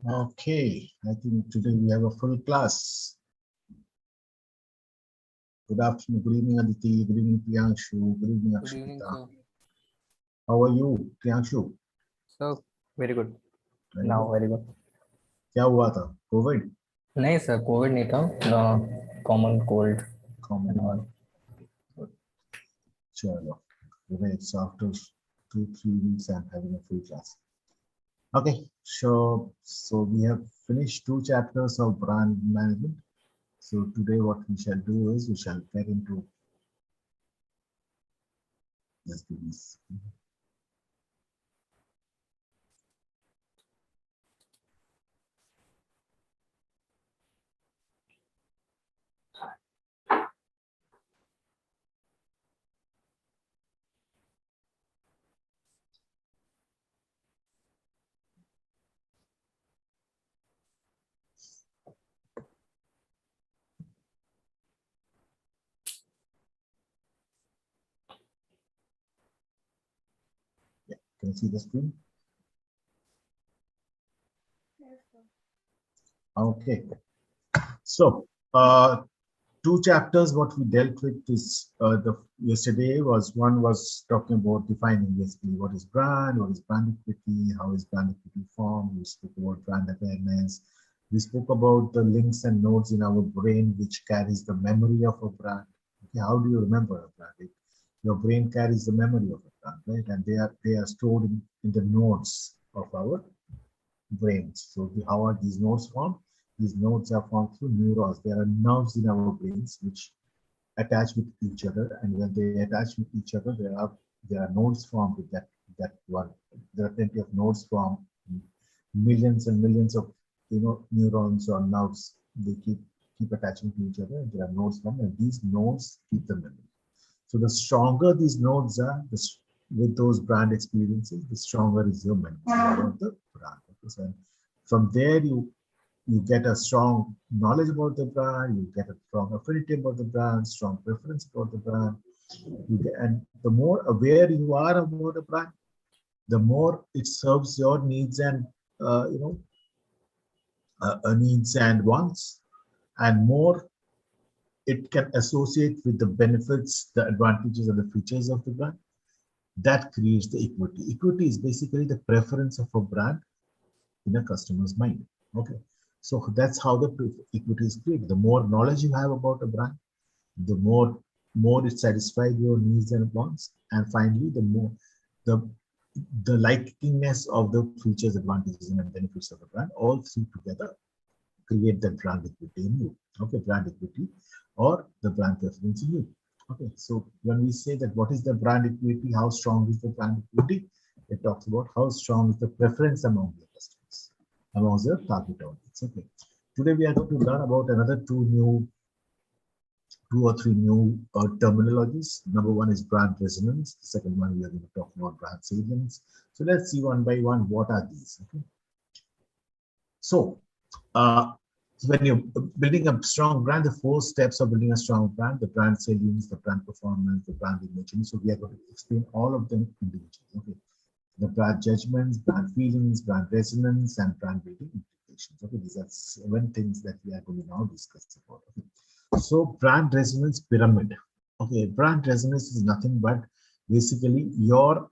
Okay, I think today we have a full class. Good afternoon, good evening, Aditi, good evening, Priyanshu, good evening, Good evening, Akshita. sir. How are you, Priyanshu? So, very good. Very Now, good. very good. क्या हुआ था? COVID? नहीं sir, Covid नहीं था. Common cold Common and cold. All. Good. Chalo. Great. So after 2, 3 weeks, I'm having a full class. Okay, so we have finished 2 chapters of brand management. So today what we shall do is we shall get into this. Yeah, can you see the screen? Okay. So, 2 chapters what we dealt with is the yesterday was one was talking about defining basically what is brand equity, how is brand equity formed. We spoke about brand awareness. We spoke about the links and nodes in our brain which carries the memory of a brand. Okay, how do you remember a brand? Your brain carries the memory of a brand, right? And they are stored in the nodes of our brains. So how are these nodes formed? These nodes are formed through neurons. There are nerves in our brains which attach with each other, and when they attach with each other, there are nodes formed with that one. There are plenty of nodes formed, millions and millions of neurons or nerves. They keep attaching to each other, and there are nodes formed, and these nodes keep the memory. So the stronger these nodes are, with those brand experiences, the stronger is your memory about the brand. Okay, so from there, you get a strong knowledge about the brand, you get a strong affinity about the brand, strong preference about the brand. And the more aware you are about the brand, the more it serves your needs and uh, you know needs and wants, and more it can associate with the benefits, the advantages, and the features of the brand. That creates the equity. Equity is basically the preference of a brand in a customer's mind. Okay, so that's how the equity is created. The more knowledge you have about a brand, the more it satisfies your needs and wants, and finally, the the likingness of the features, advantages, and benefits of the brand, all three together create that brand equity in you. Okay, brand equity or the brand preference in you. Okay, so when we say that what is the brand equity, how strong is the brand equity, it talks about how strong is the preference among the customers, among the target audience. Okay, today we are going to learn about another two or three new terminologies. Number one is brand resonance. The second one we are going to talk about brand salience. So let's see one by one what are these. Okay, so uh, when you're building a strong brand, the 4 steps of building a strong brand: the brand salience, the brand performance, the brand image. And so we are going to explain all of them individually. Okay, the brand judgments, brand feelings, brand resonance, and brand building implications. Okay, these are 7 things that we are going to now discuss about. Okay. So brand resonance pyramid. Okay, brand resonance is nothing but basically your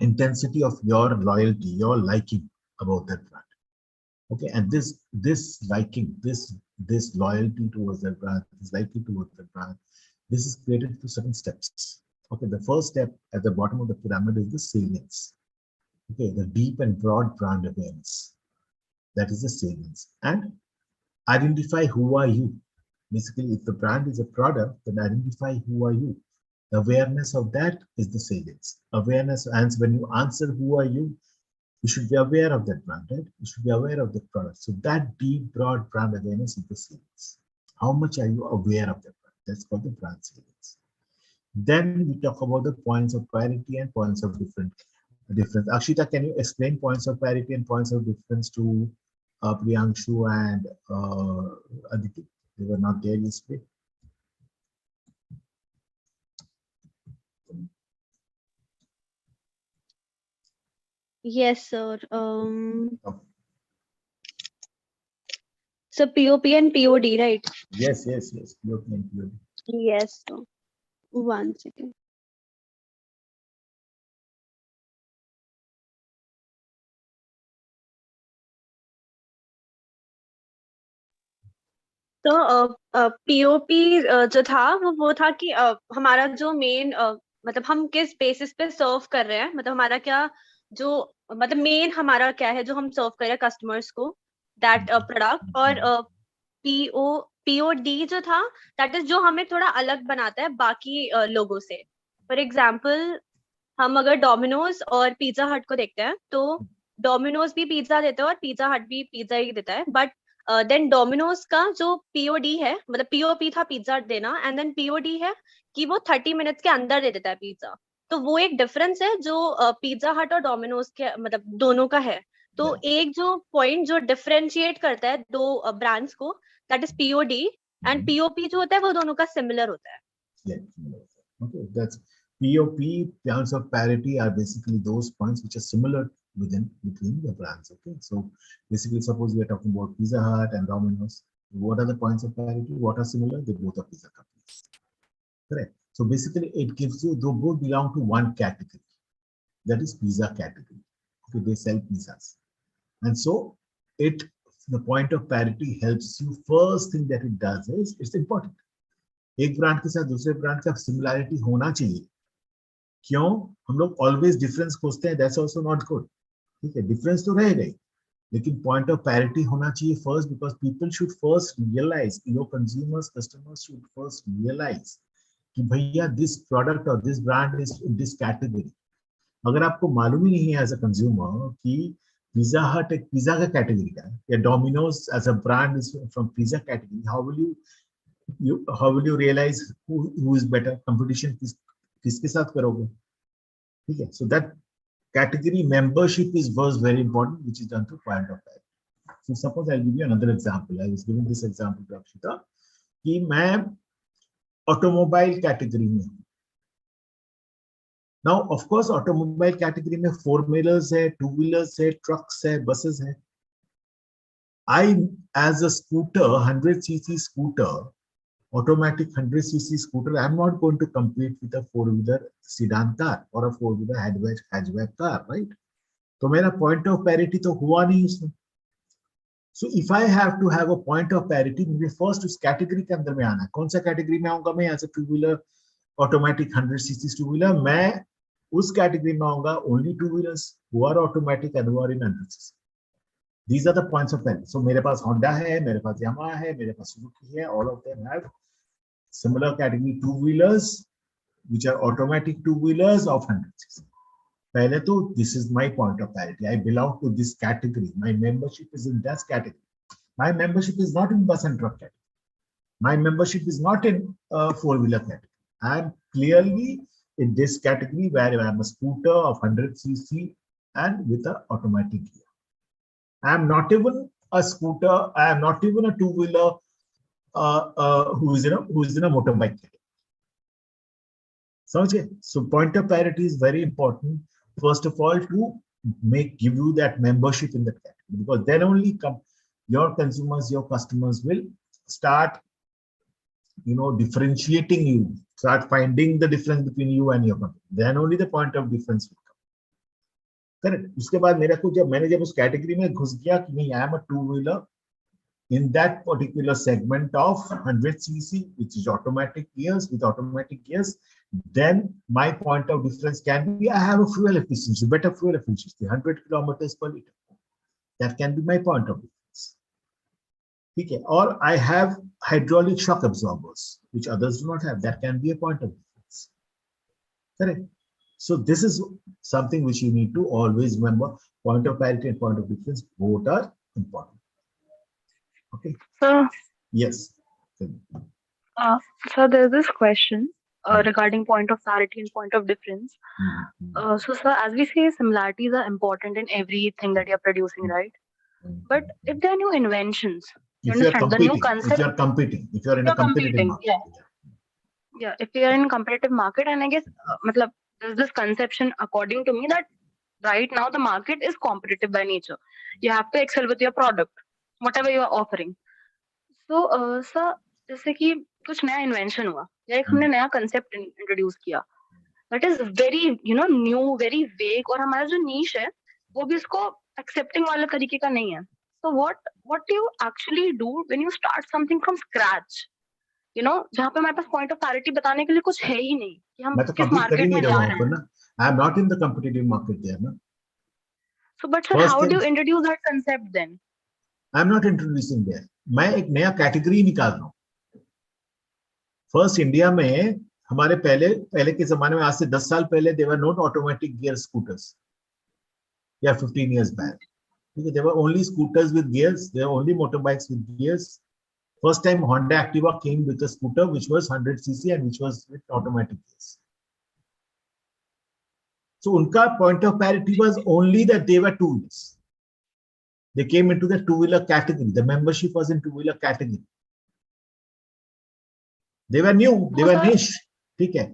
intensity of your loyalty, your liking about that brand. Okay, and this liking, this loyalty towards that brand, this liking towards that brand, this is created through certain steps. Okay, the first step at the bottom of the pyramid is the salience. Okay, the deep and broad brand awareness. That is the salience. And identify who are you. Basically, if the brand is a product, then identify who are you. The awareness of that is the salience. Awareness, and when you answer who are you should be aware of that brand, right? You should be aware of the product. So that deep, broad brand awareness is the salience. How much are you aware of that brand? That's called the brand salience. Then we talk about the points of parity and points of difference. Akshita, can you explain points of parity and points of difference to Priyanshu and Aditi? They were not there yesterday. Yes, sir. Oh, So POP and POD, right? Yes, yes, yes. POP and POD. Yes. So 1 second. तो POP जो था वो था कि हमारा जो main मतलब हम किस बेसिस पे सर्व कर रहे हैं, मतलब हमारा क्या जो मतलब मेन हमारा क्या है जो हम सर्व कर रहे हैं कस्टमर्स को, दैट प्रोडक्ट। और POD जो था दैट इज जो हमें थोड़ा अलग बनाता है बाकी लोगों से। फॉर एग्जाम्पल हम अगर डोमिनोज और पिज्जा हट को देखते हैं तो डोमिनोज भी पिज्जा देता है और पिज्जा हट भी पिज्जा ही देता है, बट देन डोमिनोज का जो POD है, मतलब POP था पिज्जा देना, एंड देन POD है कि वो 30 मिनट्स के अंदर दे देता है पिज्जा। तो वो एक डिफरेंस है जो पिज्जा हट और डोमिनोज के मतलब दोनों का है। तो एक जो पॉइंट जो डिफरेंशिएट करता है दो ब्रांड्स को, that is POD, and POP जो होता है वो दोनों का सिमिलर होता है। Yeah, similar. Okay, that's POP, points of parity are basically those points which are similar between the brands. Okay, so basically, suppose we are talking about Pizza Hut and Domino's. What are the points of parity? What are similar? They both are pizza companies. Correct. So basically, it gives you, they both belong to one category. That is pizza category. Okay, they sell pizzas, and so it the point of parity helps you. First thing that it does is it's important. एक brand के साथ दूसरे brand का similarity होना चाहिए। क्यों? हम लोग ऑलवेज डिफरेंस खोजते हैं, दैट्स आल्सो नॉट गुड। ठीक है, डिफरेंस तो रहेगा ही, लेकिन पॉइंट ऑफ पैरिटी होना चाहिए first, because people should first realise, your consumers customers should first realise कि भैया दिस प्रोडक्ट और this brand is in this category. अगर आपको मालूम ही नहीं है एज अ कंज्यूमर कि पिज्जा हट एक पिज्जा का कैटेगरी का है या Domino's as a brand is from pizza category, how will you realize who is better? Competition किसके साथ करोगे? ठीक है, so that category membership is was very important, which is done through point of parity. So suppose I'll give you another example. I was giving this example to Akshita कि मैं automobile category में हूँ। Now of course automobile category में 4 wheelers है, 2 wheelers है, trucks है, buses है। I as a scooter, 100cc scooter, automatic 100cc scooter, I'm not going to compete with a 4-wheeler sedan car or a 4-wheeler hatchback car, right? तो मेरा point of parity तो हुआ नहीं उसमें। So if I have to have a point of parity, मुझे first उस category के अंदर में आना है। कौन सा category में आऊंगा मैं? as a 2-wheeler automatic 100cc 2-wheeler, मैं उस category में आऊंगा only 2-wheelers who are automatic and who are in 100cc. These are the points of parity. So मेरे पास Honda है, मेरे पास Yamaha है, मेरे पास Suzuki है, all of them have similar category 2-wheelers which are automatic 2-wheelers of 100cc. पहले तो this is my point of parity. I belong to this category. My membership is in that category. My membership is not in bus and truck category. My membership is not in 4-wheeler category. I am clearly in this category where I am a scooter of 100cc and with an automatic gear. I am not even a scooter. I am not even a 2-wheeler who is in a motorbike category. So point of parity is very important. First of all, to give you that membership in that category, because then only your consumers, your customers will start, differentiating you, start finding the difference between you and your company. Then only the point of difference will come. Correct. उसके बाद मेरा को जब उस category में घुस गया कि नहीं, I am a 2-wheeler in that particular segment of 100cc, which is automatic gears, with automatic gears, then my point of difference can be I have a fuel efficiency, better fuel efficiency, 100 kilometers per liter. That can be my point of difference. Okay. Or I have hydraulic shock absorbers, which others do not have. That can be a point of difference. Correct. So this is something which you need to always remember. Point of parity and point of difference both are important. Okay. So, yes. so there's this question regarding point of parity and point of difference. So, sir, as we say, similarities are important in everything that you're producing, right? But if there are new inventions, you understand the new concept. If you're competing, if you're in a competitive market. Yeah, if we are in a competitive market, and I guess, there's this conception, according to me, that right now the market is competitive by nature. You have to excel with your product, whatever you are offering. So sir जैसे कि कुछ नया invention हुआ या एक हमने नया concept introduce किया that is very new, very vague, और हमारा जो नीश है वो भी इसको एक्सेप्टिंग वाले तरीके का नहीं है. So what do you actually do when you start something from scratch? जहाँ पे हमारे पास पॉइंट ऑफ क्लैरिटी बताने के लिए कुछ है ही नहीं कि हम मैं तो किस compete कर ही मार्केट नहीं में रहा जा हूँ रहे पर हैं. ना. I am not in the competitive market there ना. So but sir, First how do thing, you introduce that concept then? I am not introducing there. मैं एक नया कैटेगरी निकाल रहा हूँ. फर्स्ट इंडिया में हमारे पहले के जमाने में, आज से 10 साल पहले, देवर नॉट ऑटोमेटिक गियर स्कूटर्स, या 15 years back. There were only scooters with gears. There were only motorbikes with gears. First time Honda Activa came with a scooter which was 100cc and which was with automatic gears. So unka point of parity was only that they were two-wheelers. They came into the two-wheeler category. The membership was in two-wheeler category. They were new, they were niche. ठीक है,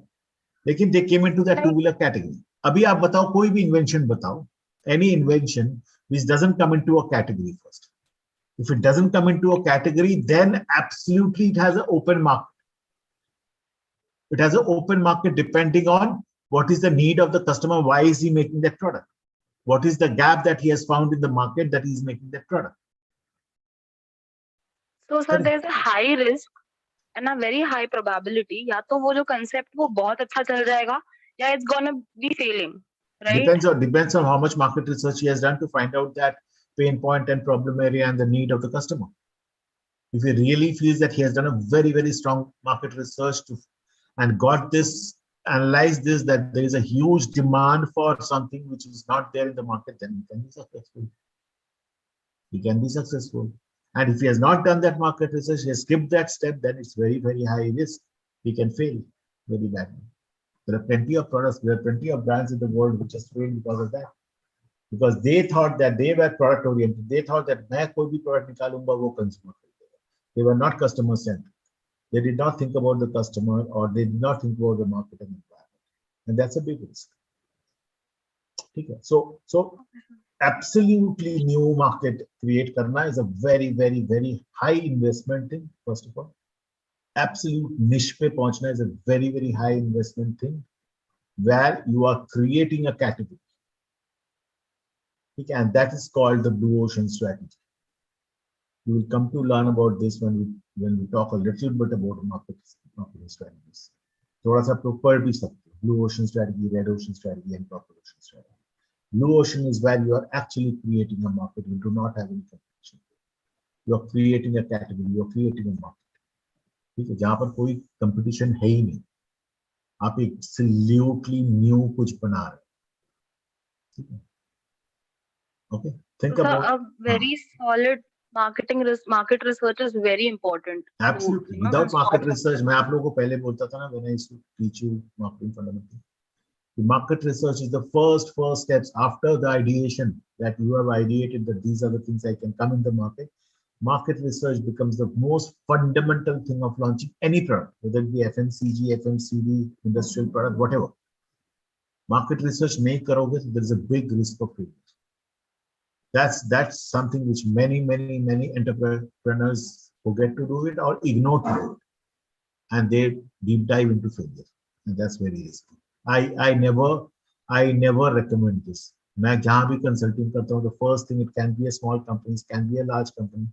लेकिन they came into that two-wheeler category. अभी आप बताओ कोई भी invention बताओ, any invention which doesn't come into a category first. If it doesn't come into a category, then absolutely it has an open market. It has an open market depending on what is the need of the customer. Why is he making that product? What is the gap that he has found in the market that he is making that product? So sir, there's a high risk and a very high probability या तो वो जो concept वो बहुत अच्छा चल जाएगा या it's gonna be failing, right? Depends on how much market research he has done to find out that pain point and problem area and the need of the customer. If he really feels that he has done a very, very strong market research and got this, analyzed this, that there is a huge demand for something which is not there in the market, then he can be successful. He can be successful. And if he has not done that market research, he has skipped that step, then it's very, very high risk. He can fail very badly. There are plenty of products, there are plenty of brands in the world which just failed because of that. Because they thought that they were product oriented. They thought that मैं कोई भी product निकालूंगा वो consumer खरीदेगा. They were not customer centric. They did not think about the customer, or they did not think about the market and environment. And that's a big risk. Okay. So absolutely new market create karna is a very, very, very high investment thing, first of all. Absolute niche pe pahunchna is a very, very high investment thing, where you are creating a category. Okay. And that is called the blue ocean strategy. You will come to learn about this when we talk a little bit about marketing strategies. थोड़ा सा आप पढ़ भी सकते हो. Blue ocean strategy, red ocean strategy, and purple ocean strategy. Blue ocean is where you are actually creating a market. You do not have any competition. You are creating a category. You are creating a market. ठीक है, जहाँ पर कोई competition है ही नहीं. आप absolutely new कुछ बना रहे हो. ठीक है. Okay. Think So about a very solid market research is very important. Absolutely. Without market research, मैं आप लोगों को पहले बोलता था ना, when I used to teach you marketing fundamentals. The market research is the first steps after the ideation, that you have ideated that these are the things I can come in the market. Market research becomes the most fundamental thing of launching any product, whether it be FMCG, FMCD, industrial product, whatever. Market research नहीं करोगे, so there is a big risk of failure. That's something which many entrepreneurs forget to do it or ignore to do it, and they deep dive into failure, and that's very risky. I never recommend this. मैं जहाँ भी consulting करता हूँ, the first thing, it can be a small company, it can be a large company,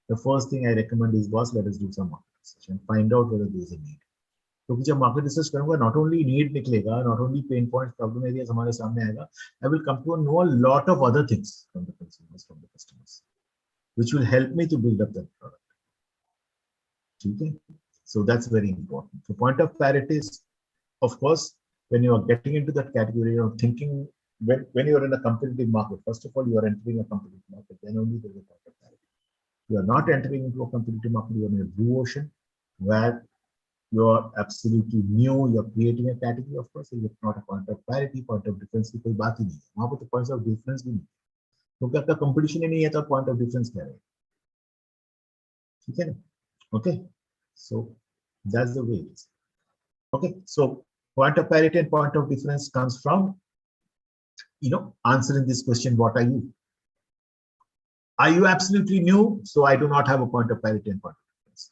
the first thing I recommend is, boss, let us do some market research and find out whether there is a need. क्योंकि जब market research करूंगा, not only need निकलेगा, not only pain point, problem areas हमारे सामने आएगा, I will come to know a lot of other things from the consumers, from the customers, which will help me to build up that product. ठीक है, so that's very important. So point of clarity is, of course, when you are getting into that category, you are thinking, when you are in a competitive market, first of all, you are entering a competitive market, then only there is a point of clarity. You are not entering into a competitive market, you are in a blue ocean where you are absolutely new, you are creating a category. Of course, it's not a point of parity, point of difference की कोई बात ही नहीं है. वहाँ पर तो points of difference भी नहीं, क्योंकि आपका competition ही नहीं है, तो point of difference क्या है? ठीक है ना? Okay, so that's the way it is. Okay, so point of parity and point of difference comes from, answering this question: what are you? Are you absolutely new? So I do not have a point of parity and point of difference.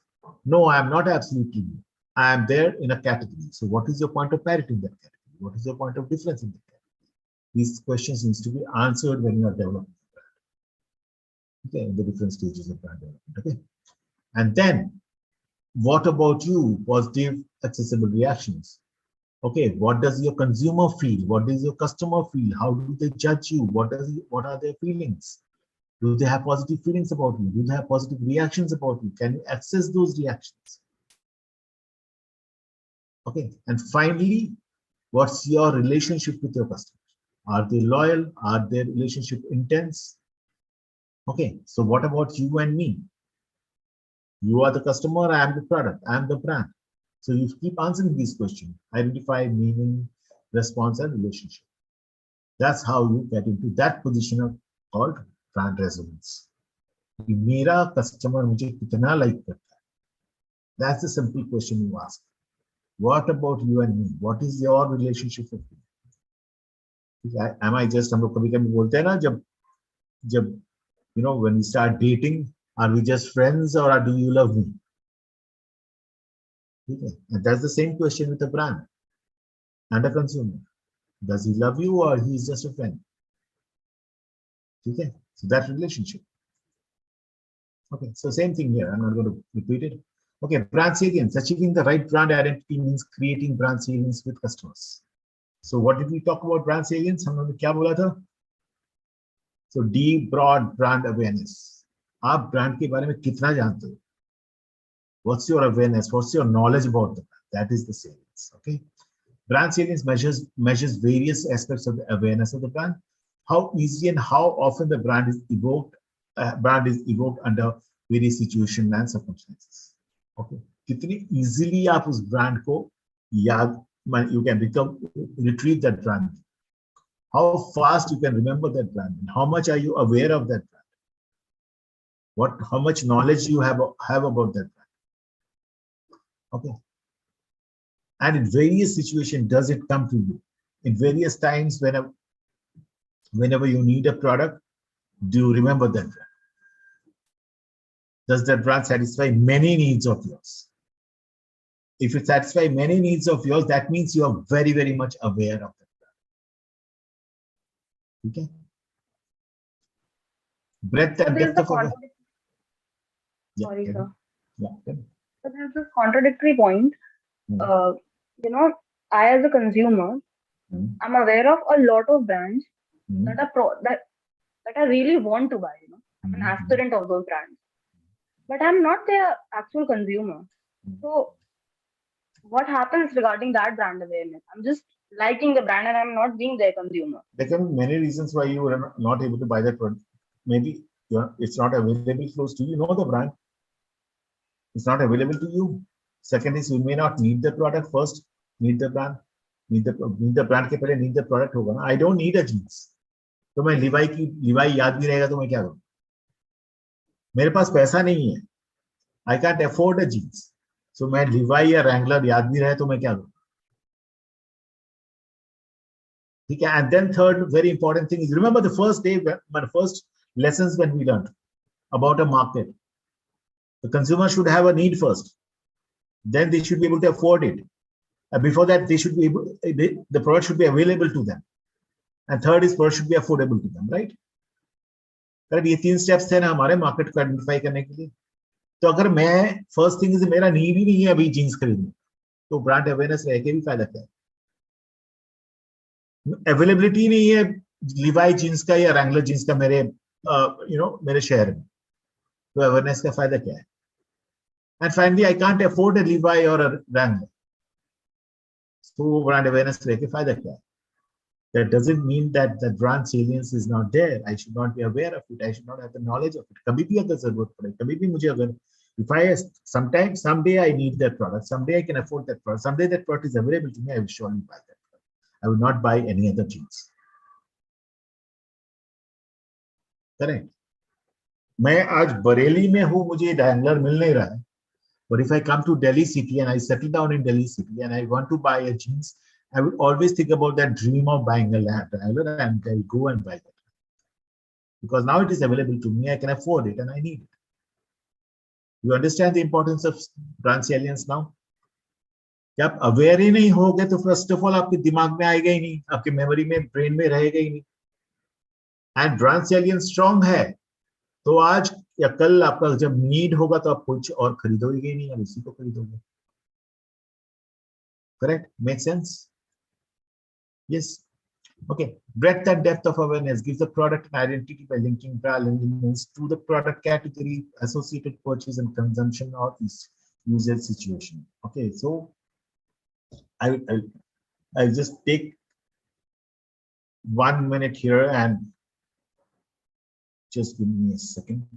No, I am not absolutely new. I am there in a category. So what is your point of parity in that category? What is your point of difference in that category? These questions needs to be answered when you are developing the brand. Okay, in the different stages of brand development. Okay. And then what about you? Positive, accessible reactions. Okay, what does your consumer feel? What does your customer feel? How do they judge you? What are their feelings? Do they have positive feelings about you? Do they have positive reactions about you? Can you access those reactions? Okay, and finally, what's your relationship with your customers? Are they loyal? Are their relationship intense? Okay, so what about you and me? You are the customer, I am the product, I am the brand. So you keep answering these questions, identify meaning, response, and relationship. That's how you get into that position of called brand resonance. मेरा customer मुझे कितना like करता है? That's the simple question you ask. What about you and me? What is your relationship with me? Am I just, हम लोग कभी-कभी बोलते हैं ना जब when we start dating, are we just friends or do you love me? Okay. And that's the same question with a brand and a consumer. Does he love you or he is just a friend? Okay. So that relationship. Okay. So same thing here. I'm not going to repeat it. Okay. Brand salience. Achieving the right brand identity means creating brand salience with customers. So what did we talk about brand salience? हमने क्या बोला था? So deep, broad brand awareness. आप brand के बारे में कितना जानते हो? What's your awareness? What's your knowledge about the brand? That is the salience. Okay. Brand salience measures various aspects of the awareness of the brand. How easy and how often the brand is evoked. Brand is evoked under various situations and circumstances. Okay. कितनी easily आप उस brand को याद, you can retrieve that brand. How fast you can remember that brand. And how much are you aware of that brand? How much knowledge you have about that brand. Okay. And in various situations, does it come to you? In various times, whenever you need a product, do you remember that brand? Does that brand satisfy many needs of yours? If it satisfies many needs of yours, that means you are very, very much aware of that brand. Okay. Breadth and depth of awareness. Sorry, sir. Yeah. So there's this contradictory point. I as a consumer, I'm aware of a lot of brands that I really want to buy. I'm an aspirant of those brands, but I'm not their actual consumer. So what happens regarding that brand awareness? I'm just liking the brand and I'm not being their consumer. There can be many reasons why you are not able to buy that product. Maybe it's not available close to you. You know the brand. It's not available to you. Second is you may not need the product first. Need the brand. Need the brand के पहले need the product होगा ना. I don't need a jeans. तो मैं Levi याद भी रहेगा तो मैं क्या करूँ? मेरे पास पैसा नहीं है. I can't afford a jeans. So मैं लिवाई या रैंगलर याद भी रहे तो मैं क्या करूँ? ठीक है. And then third very important thing is remember the first day, my first lessons when we learned about a market. The consumer should have a need first. Then they should be able to afford it. And before that, they should be able. The product should be available to them. And third is product should be affordable to them, right? Correct. ये 3 steps थे ना हमारे market को identify करने के लिए. तो अगर मैं फर्स्ट थिंग इज मेरा नीड ही नहीं है अभी जीन्स खरीदने, तो ब्रांड अवेयरनेस रह के भी फायदा क्या है? अवेलेबिलिटी नहीं है लिवाई जीन्स का या रैंगलर जीन्स का मेरे मेरे शहर में, तो अवेयरनेस का फायदा क्या है? And finally, I can't afford a Levi or a Wrangler. So brand awareness रह के फायदा क्या है? That doesn't mean that the brand salience is not there. I should not be aware of it. I should not have the knowledge of it. कभी भी अगर जरूरत पड़े, कभी भी मुझे अगर someday I need that product, someday I can afford that product, someday that product is available to me, I will surely buy that product. I will not buy any other jeans. Correct. मैं आज बरेली में हूँ, मुझे Wrangler मिल नहीं रहा है. But if I come to Delhi city and I settle down in Delhi city and I want to buy a jeans, I will always think about that dream of buying a Wrangler and I'll go and buy that. Because now it is available to me, I can afford it and I need it. You understand the importance of brand salience now? कि आप aware ही नहीं होगे तो first of all आपके दिमाग में आएगा ही नहीं, आपके मेमोरी में, ब्रेन में रहेगा ही नहीं. एंड ब्रांड सैलियंस स्ट्रांग है तो आज या कल आपका जब नीड होगा तो आप कुछ और खरीदोगे ही नहीं, आप उसी को खरीदोगे. Correct? Make sense? Yes. Okay, breadth and depth of awareness gives the product an identity by linking brand elements to the product category, associated purchase and consumption, or user situation. Okay, so I'll just take 1 minute here and just give me a second.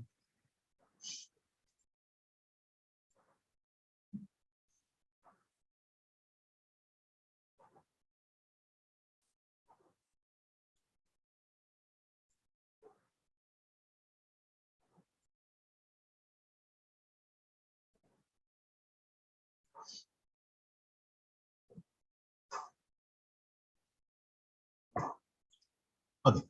Okay.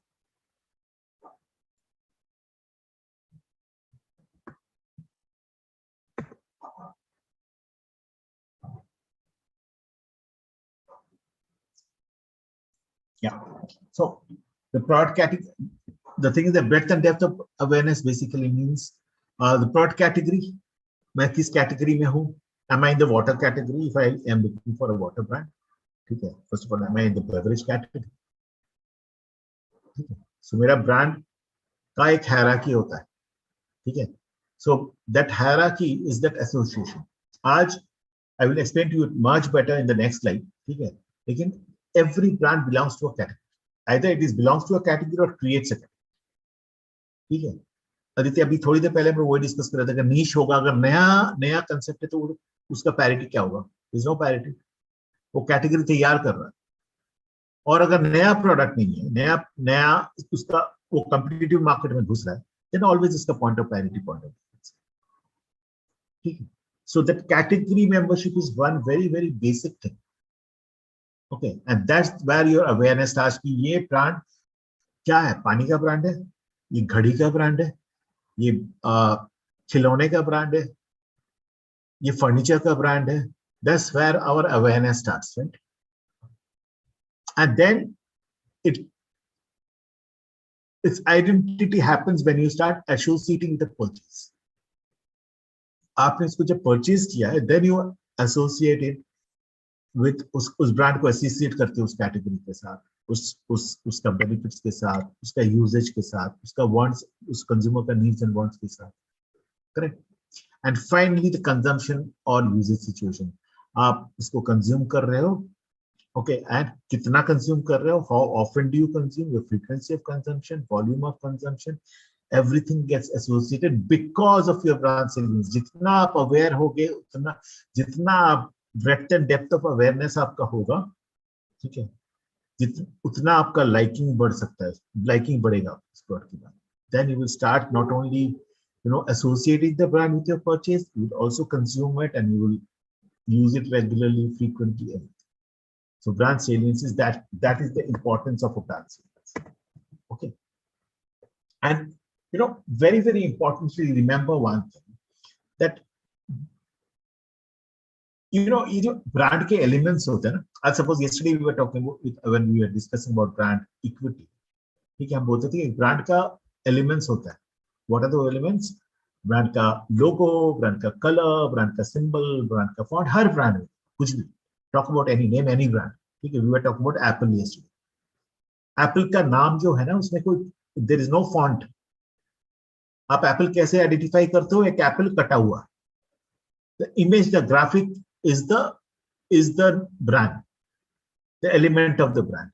Yeah. So the product category, the thing is that breadth and depth of awareness basically means the product category. मैं किस category में हूँ? Am I in the water category? If I am looking for a water brand, ठीक है. First of all, am I in the beverage category? ठीक है. So मेरा brand का एक hierarchy होता है, ठीक है. So that hierarchy is that association. आज I will explain to you much better in the next slide, ठीक है. लेकिन every brand belongs to a category. Either it is belongs to a category or creates a category. ठीक है. आदित्य अभी थोड़ी देर पहले मैं वो डिस्कस कर रहा था कि नीश होगा, अगर नया कंसेप्ट है तो उसका पैरिटी क्या होगा? There is no parity. वो कैटेगरी तैयार कर रहा है. और अगर नया प्रोडक्ट नहीं है, नया उसका वो कॉम्पिटिटिव मार्केट में घुस रहा है, then always इसका point of parity, point of difference. ठीक है. So that category membership is one very very basic thing. Okay, and that's where your awareness starts कि ये ब्रांड क्या है? पानी का ब्रांड है, ये घड़ी का ब्रांड है, ये खिलौने का ब्रांड है, ये फर्नीचर का ब्रांड है. That's where our awareness starts, right? And then its identity happens when you start associating the purchase. आपने इसको जब परचेज किया है, then you associate it with उस ब्रांड को एसोसिएट करते हो उस कैटेगरी के साथ, उसका बेनिफिट्स के साथ, उसका यूजेज के साथ, उसका वांट्स, उस कंज्यूमर का नीड्स एंड वांट्स के साथ. Correct? And finally the consumption और यूजेज सिचुएशन. आप इसको कंज्यूम कर रहे हो, ओके, एंड कितना कंज्यूम कर रहे हो, how often do you consume, your frequency of consumption, volume of consumption, everything gets associated because of your brand salience. जितना आप अवेयर होगे, जितना आप breadth and depth of awareness आपका होगा, ठीक है, उतना आपका लाइकिंग बढ़ सकता है, लाइकिंग बढ़ेगा इस प्रोडक्ट के बाद. Then you will start not only associating the brand with your purchase, you will also consume it and you will use it regularly, frequently. So brand salience is that is the importance of a brand salience. Okay, and very very importantly, remember one thing, that ये जो brand के elements होते हैं ना, आज suppose yesterday we were talking about when we were discussing about brand equity, ठीक है, हम बोलते थे कि ब्रांड का एलिमेंट्स होता है. What are the elements? Brand का लोगो, ब्रांड का कलर, ब्रांड का सिंबल, ब्रांड का फॉन्ट, हर ब्रांड में कुछ भी. Talk about any name, any brand, ठीक है. We were talking about Apple yesterday. Apple का नाम जो है ना, उसमें कोई देयर इज नो फॉन्ट. आप एप्पल कैसे आइडेंटिफाई करते हो? एक एप्पल कटा हुआ. The image, the graphic is the brand, the element of the brand.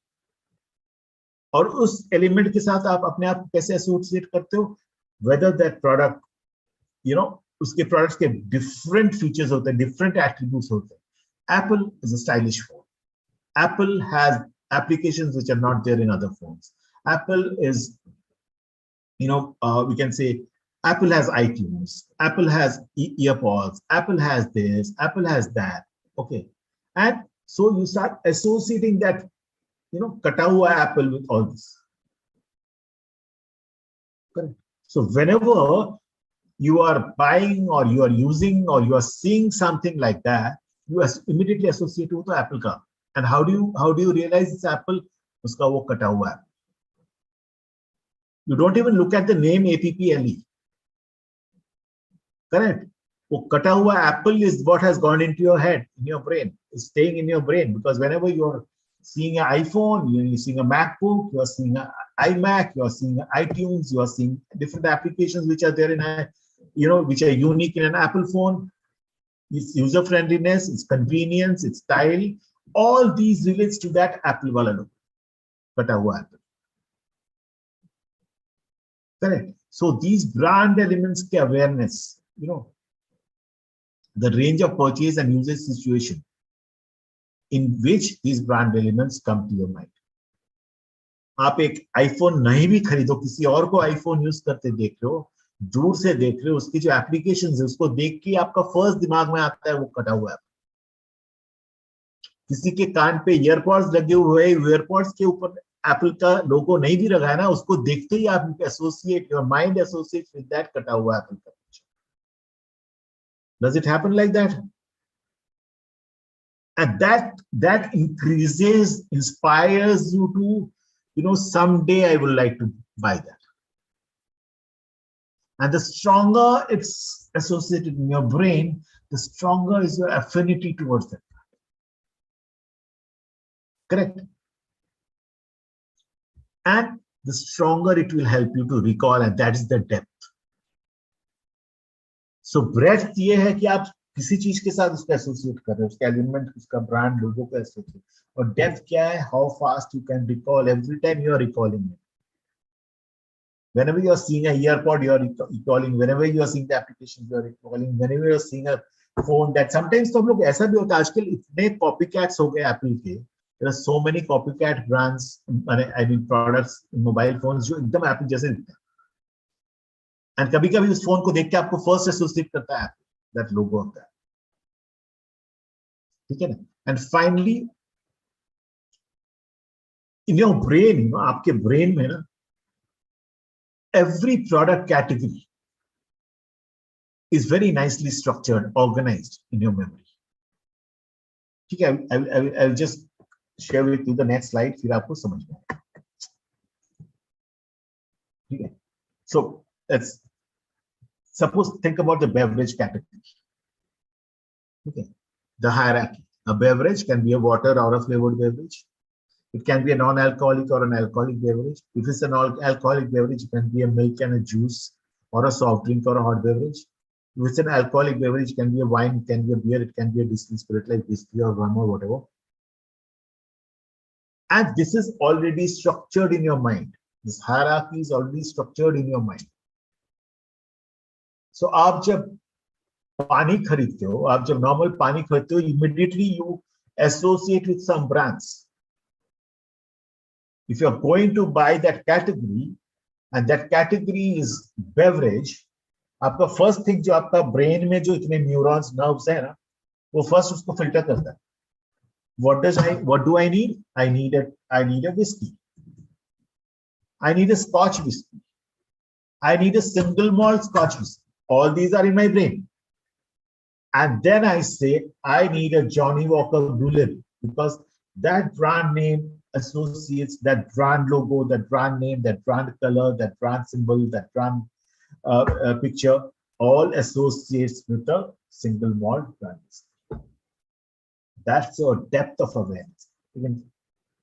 और उस एलिमेंट के साथ आप अपने आप कैसे एसोसिएट करते हो? whether that product, उसके प्रोडक्ट्स के डिफरेंट फीचर्स होते हैं, डिफरेंट एट्रीब्यूट्स होते हैं. Apple is a stylish phone. Apple has applications which are not there in other phones. Apple is, we can say Apple has iTunes, Apple has earpods, Apple has this, Apple has that. Okay, and so you start associating that, kata hua apple with all this. Correct. So whenever you are buying or you are using or you are seeing something like that, you immediately associate with the Apple का. And how do you realize it's Apple? उसका वो कटा हुआ है. You don't even look at the name APPLE. Correct? वो कटा हुआ Apple is what has gone into your head, in your brain, is staying in your brain, because whenever you're seeing an iPhone, you're seeing a MacBook, you're seeing an iMac, you're seeing iTunes, you're seeing different applications which are there in a, which are unique in an Apple phone. It's user friendliness, it's convenience, it's style. All these relates to that Apple wala logo, kata hua Apple. Correct. So these brand elements ke awareness, the range of purchase and usage situation in which these brand elements come to your mind. आप एक iPhone नहीं भी खरीदो, किसी और को iPhone use करते देख रहे हो, दूर से देख रहे हो, उसकी जो एप्लीकेशंस है उसको देख के आपका फर्स्ट दिमाग में आता है वो कटा हुआ है. किसी के कान पे ईयरपॉड्स लगे हुए, ईयरपॉड्स के ऊपर एप्पल का लोगो नहीं भी लगा है ना, उसको देखते ही आप associate, your mind associate with that कटा हुआ एप्पल का. Does it happen like that? And that increases, inspires you to, someday I would like to buy that. And the stronger it's associated in your brain, the stronger is your affinity towards that. Correct? And the stronger it will help you to recall, and that is the depth. So breadth ये है कि आप किसी चीज के साथ उसका associate कर रहे हो, उसका एलिमेंट, उसका ब्रांड लोगो का एसोसिएट. और डेप्थ क्या है? How fast you can recall every time you are recalling it. Whenever you are seeing a earpod, you are recalling. Whenever you are seeing the application, you are recalling. Whenever you are seeing a phone, that sometimes तो हम लोग ऐसा भी होता है, आजकल इतने copycats हो गए Apple के. There are so many copycat brands, I mean products, mobile phones जो एकदम Apple जैसे दिखते हैं. And कभी-कभी उस फोन को देख के आपको फर्स्ट एसोसिएट करता है that logo होता है. ठीक है ना? And finally, in your brain, आपके ब्रेन में ना, every product category is very nicely structured, organized in your memory. ठीक है? I'll just share with you the next slide, फिर आपको समझ में आएगा. ठीक है? So let's suppose think about the beverage category. Okay, the hierarchy. A beverage can be a water or a flavored beverage. It can be a non-alcoholic or an alcoholic beverage. If it's an alcoholic beverage, it can be a milk and a juice or a soft drink or a hot beverage. If it's an alcoholic beverage, it can be a wine, it can be a beer, it can be a distilled spirit like whiskey or rum or whatever. And this is already structured in your mind. This hierarchy is already structured in your mind. So आप जब पानी खरीदते हो, आप जब normal पानी खरीदते हो, immediately you associate with some brands. If you're going to buy that category and that category is beverage, आपका first thing जो आपका brain में जो इतने neurons, nerves है ना, वो first उसको filter करता है. What do I need? I need a whiskey. I need a Scotch whiskey. I need a single malt Scotch whiskey. All these are in my brain. And then I say, I need a Johnny Walker Blue Label, because that brand name associates, that brand logo, that brand name, that brand color, that brand symbol, that brand picture, all associates with a single malt brand. That's your depth of awareness. Even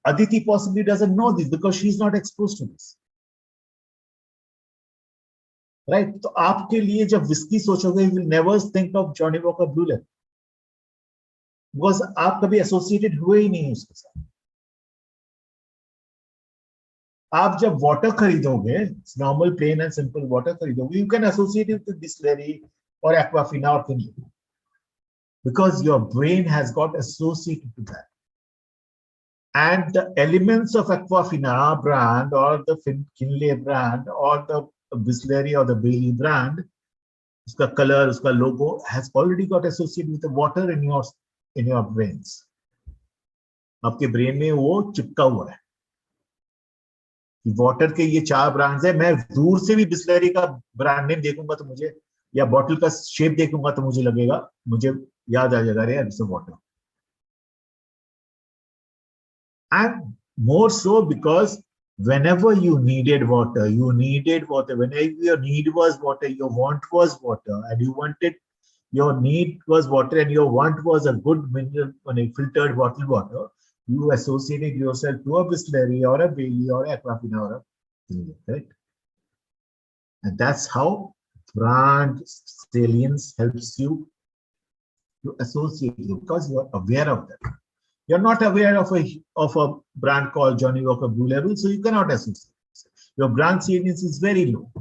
Aditi possibly doesn't know this because she's not exposed to this. Right? तो आपके लिए जब whisky सोचोगे, you will never think of Johnny Walker Blue Label, because आप कभी associated हुए ही नहीं उसके साथ. आप जब वाटर खरीदोगे, normal plain and simple water खरीदोगे, you can associate it with Distillery or Aquafina or Kinley, because your brain has got associated to that. And the elements of Aquafina brand or the Kinley brand or the Distillery or the Bailey brand, uska color, uska logo has already got associated with the water in your brains. आपके brain में वो चिपका हुआ है कि water के ये 4 brands है. मैं दूर से भी बिस्लरी का ब्रांड नेम देखूंगा तो मुझे या बॉटल का शेप देखूंगा तो मुझे लगेगा, मुझे याद आ जाएगा, अरे it's a water. And more so because whenever you needed water, whenever your need was water, your want was water, and you wanted, your need was water and your want was a good mineral, filtered bottled water, you associated yourself to a Bisleri or a Bailey or a Aquafina or a thing, correct? And that's how brand salience helps you to associate you, because you are aware of that. You're not aware of a brand called Johnny Walker Blue Label, so you cannot associate. Your brand salience is very low.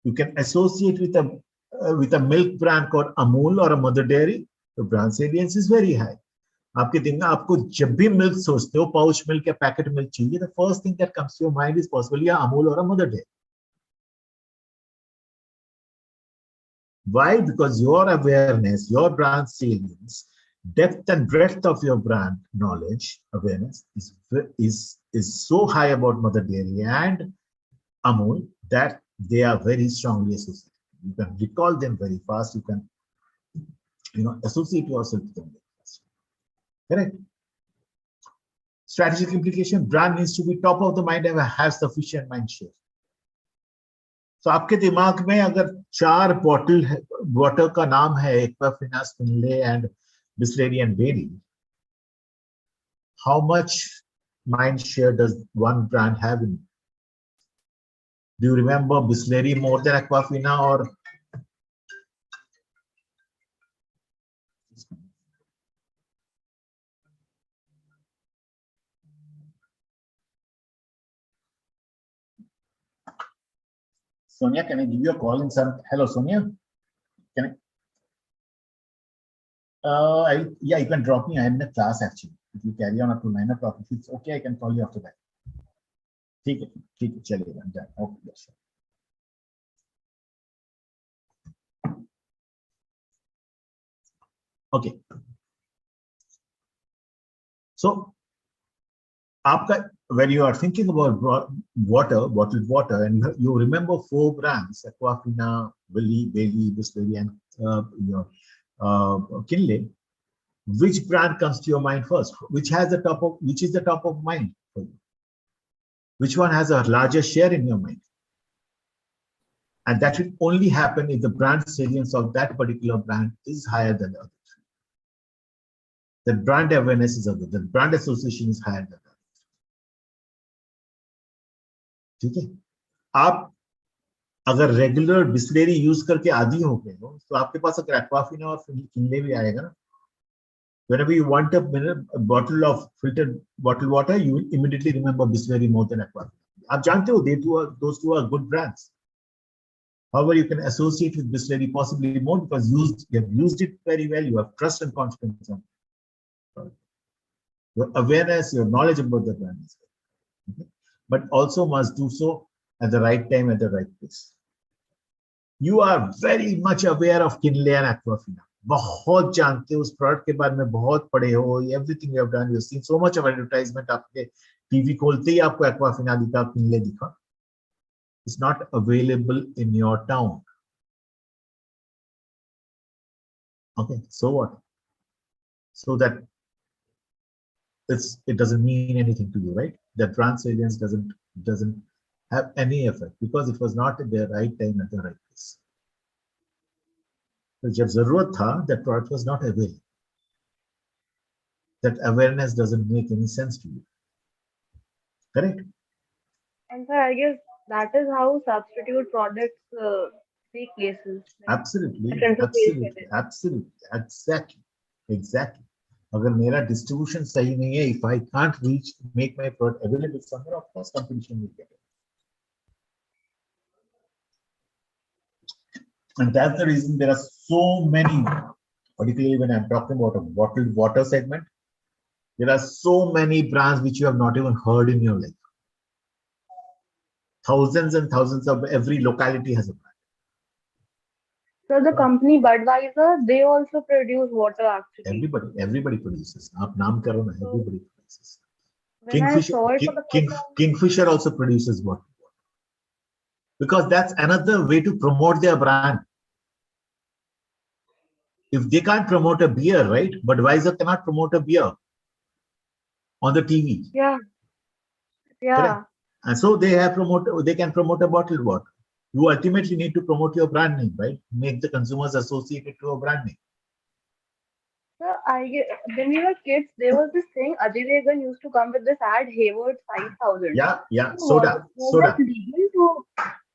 You can associate with a milk brand called Amul or a Mother Dairy. The brand salience is very high. आपके दिन में आपको जब भी milk सोचते हो, pouch milk या packet milk चाहिए, the first thing that comes to your mind is possibly a Amul or a Mother Dairy. Why? Because your awareness, your brand salience, depth and breadth of your brand knowledge, awareness is so high about Mother Dairy and Amul that they are very strongly associated. You can recall them very fast. You can, associate yourself with them very fast. Correct? Strategic implication: brand needs to be top of the mind and have sufficient mind share. तो आपके दिमाग में अगर 4 bottle water का नाम है, Aquafina, स्पिनले and Bisleri and बेरी, how much mind share does one brand have in? Do you remember Bisleri more than Aquafina or? Sonia, can I give you a call in some? Hello, Sonia. Can I? Yeah, you can drop me. I am in a class actually. If you carry on up to 9 o'clock, if it's okay, I can call you after that. ठीक है, चलिएगा. Done. Okay, yes. Okay. So, when you are thinking about water, bottled water, and you remember 4 brands: Aquafina, Bailey, Bisleri, and Kinley. Which brand comes to your mind first? Which is the top of mind for you? Which one has a larger share in your mind? And that will only happen if the brand salience of that particular brand is higher than the other. The brand awareness is other. The brand association is higher than the other. ठीक है? आप अगर regular Bisleri use करके आदी हो गए हो, तो आपके पास अगर एक्वाफिना और किनले भी आएगा ना, whenever you want a bottle of filtered bottled water, you will immediately remember Bisleri more than Aquafina. आप जानते हो, those two are good brands. However, you can associate with Bisleri possibly more because you have used it very well. You have trust and confidence on it. Your awareness, your knowledge about the brand is well. Okay? But also must do so at the right time, at the right place. You are very much aware of Kinley and Aquafina. बहुत जानते हो उस product के बारे में, बहुत पढ़े हो. Everything you have done, you have seen so much of advertisement. आपके टीवी खोलते ही आपको एक्वाफिना दिखा, किनले दिखा. It's not available in your town. Okay, so what? So that it doesn't mean anything to you, right? That brand salience doesn't have any effect because it was not at the right time at the right place. So जब जरूरत था, that product was not available. That awareness doesn't make any sense to you. Correct? And sir, I guess that is how substitute products take places. Absolutely, Different absolutely, absolutely, exactly. अगर मेरा distribution सही नहीं है, if I can't make my product available somewhere, of course competition will get it. And that's the reason there are so many, particularly when I'm talking about a bottled water segment, there are so many brands which you have not even heard in your life. Thousands and thousands of every locality has a brand. So the company Budweiser, they also produce water actually. Everybody produces. आप नाम करो ना, everybody produces. When I saw it for the first time, Kingfisher also produces water. because that's another way to promote their brand. If they can't promote a beer, right? Budweiser cannot promote a beer on the TV. Yeah, Correct? yeah. And so they can promote a bottled water. You ultimately need to promote your brand name, right? Make the consumers associated to a brand name. So when we were kids, there was this thing. Ajay Devgan used to come with this ad, Hayward 5000. Yeah, yeah, So was soda. that legal to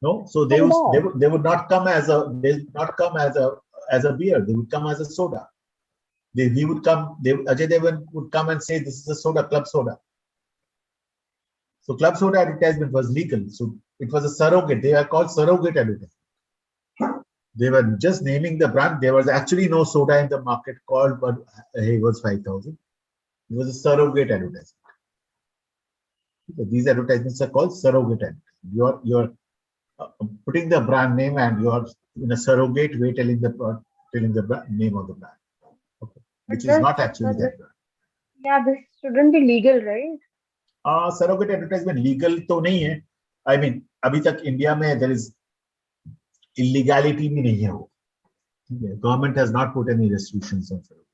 No, so sell they would not come as a beer. They would come as a soda. He would come. Ajay Devgan would come and say, "This is a soda, club soda." So club soda advertisement was legal. So it was a surrogate. They are called surrogate advertisement. They were just naming the brand. There was actually no soda in the market called Hayward's 5000. It was a surrogate advertisement. Okay, these advertisements are called surrogate advertisement. You're putting the brand name and you're in a surrogate way telling the name of the brand. Okay, which is not actually that brand. Yeah, this shouldn't be legal, right? Surrogate advertisement legal तो नहीं है. I mean, अभी तक India में there is illegality भी नहीं है वो. Government has not put any restrictions on surrogate.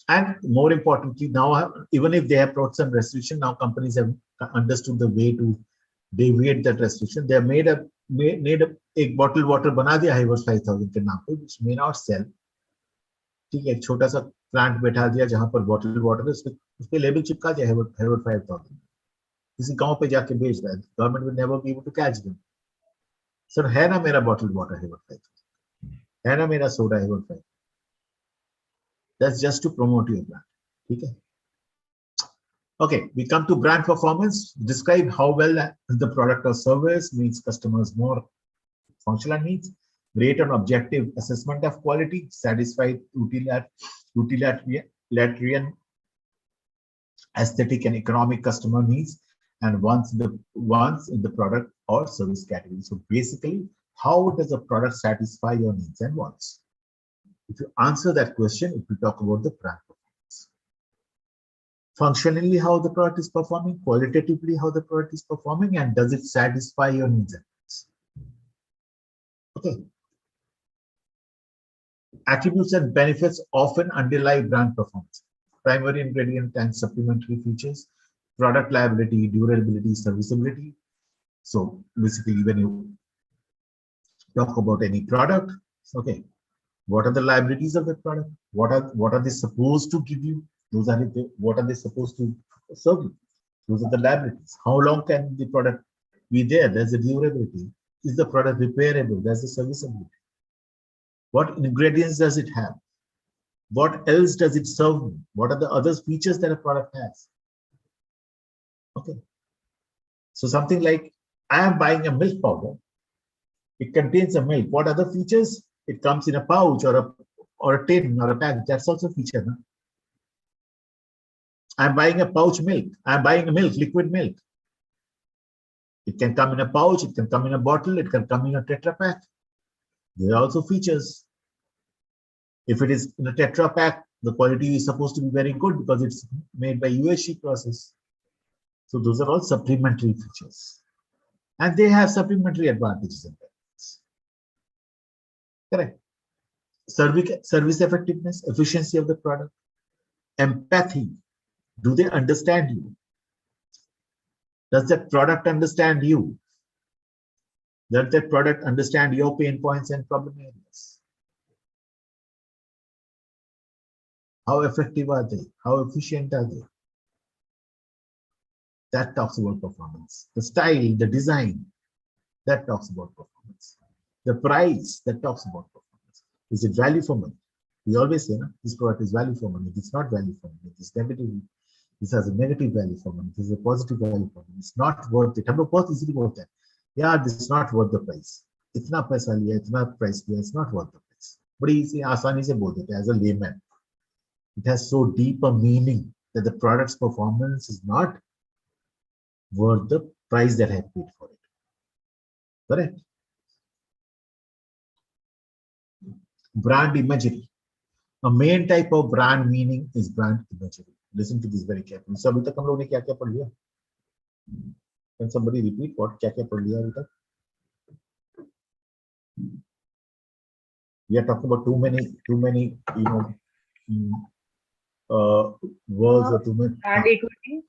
And more importantly, now even if they have brought some restriction, now companies have understood the way to deviate that restriction. They have made a bottled water बना दिया Hayward 5000 के नाम पे, which may not sell. ठीक है, एक छोटा सा प्लांट बैठा दिया जहां पर बॉटल वाटर उस पे लेबल चिपका दिया Hayward 5000. किसी गांव पे जाके बेच रहा है. Government will never be able to catch them. Sir है ना मेरा बॉटल वाटर Hayward 5000, है ना मेरा soda Hayward 5000. That's just to promote your brand. Okay. Okay, we come to brand performance. Describe how well the product or service meets customers' more functional needs. Rate an objective assessment of quality. Satisfy utilitarian, aesthetic, and economic customer needs. And once in the product or service category. So basically, how does a product satisfy your needs and wants? If you answer that question, if we talk about the brand performance. Functionally, how the product is performing, qualitatively, how the product is performing, and does it satisfy your needs and wants? Okay. Attributes and benefits often underlie brand performance. Primary ingredient and supplementary features, product liability, durability, serviceability. So basically, when you talk about any product, okay, what are the liabilities of the product? What are they supposed to give you? What are they supposed to serve you? Those are the liabilities. How long can the product be there? There's the durability. Is the product repairable? There's the serviceability. What ingredients does it have? What else does it serve me? What are the other features that a product has? Okay. So something like, I am buying a milk powder. It contains a milk. What other features? It comes in a pouch or a tin or a pack. That's also a feature. No? I'm buying a pouch milk. I'm buying a liquid milk. It can come in a pouch. It can come in a bottle. It can come in a Tetra Pak. There are also features. If it is in a Tetra Pak, the quality is supposed to be very good because it's made by UHT process. So those are all supplementary features. And they have supplementary advantages and benefits. Correct. Service effectiveness, efficiency of the product, empathy. Do they understand you? Does that product understand you? Does that product understand your pain points and problem areas? How effective are they? How efficient are they? That talks about performance. The style, the design, that talks about performance. The price, that talks about performance. Is it value for money? We always say, no, this product is value for money. It's not value for money. It's negative. This has a negative value for money. This is a positive value for money. It's not worth it. हम लोग बहुत easily बोलते हैं, यार, this is not worth the price. इतना पैसा लिया, इतना price लिया, it's not worth the price. बड़ी इसी आसानी से बोल देते हैं as a layman. It has so deep a meaning that the product's performance is not worth the price that I have paid for it. Correct? Brand imagery. A main type of brand meaning is brand imagery. Listen to this very carefully. So अभी तक हम लोगों ने क्या-क्या पढ़ लिया? Can somebody repeat what क्या क्या पढ़ लिया अभी तक? We are talking about too many, you know, words or too many. Brand equity.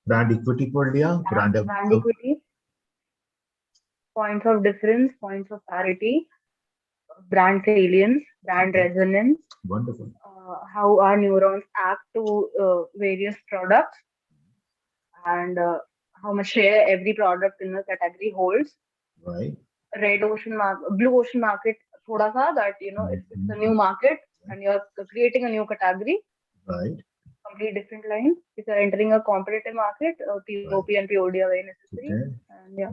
Brand equity पढ़ लिया. Brand equity. Points of difference, points of parity, brand salience, brand resonance. Wonderful. How our neurons act to various products, and how much share every product in a category holds. Right. Red ocean market, blue ocean market, thoda sa, that if it's a new market and you're creating a new category, right, complete different line. If you're entering a competitive market, POP and POD are very necessary. Okay. And yeah,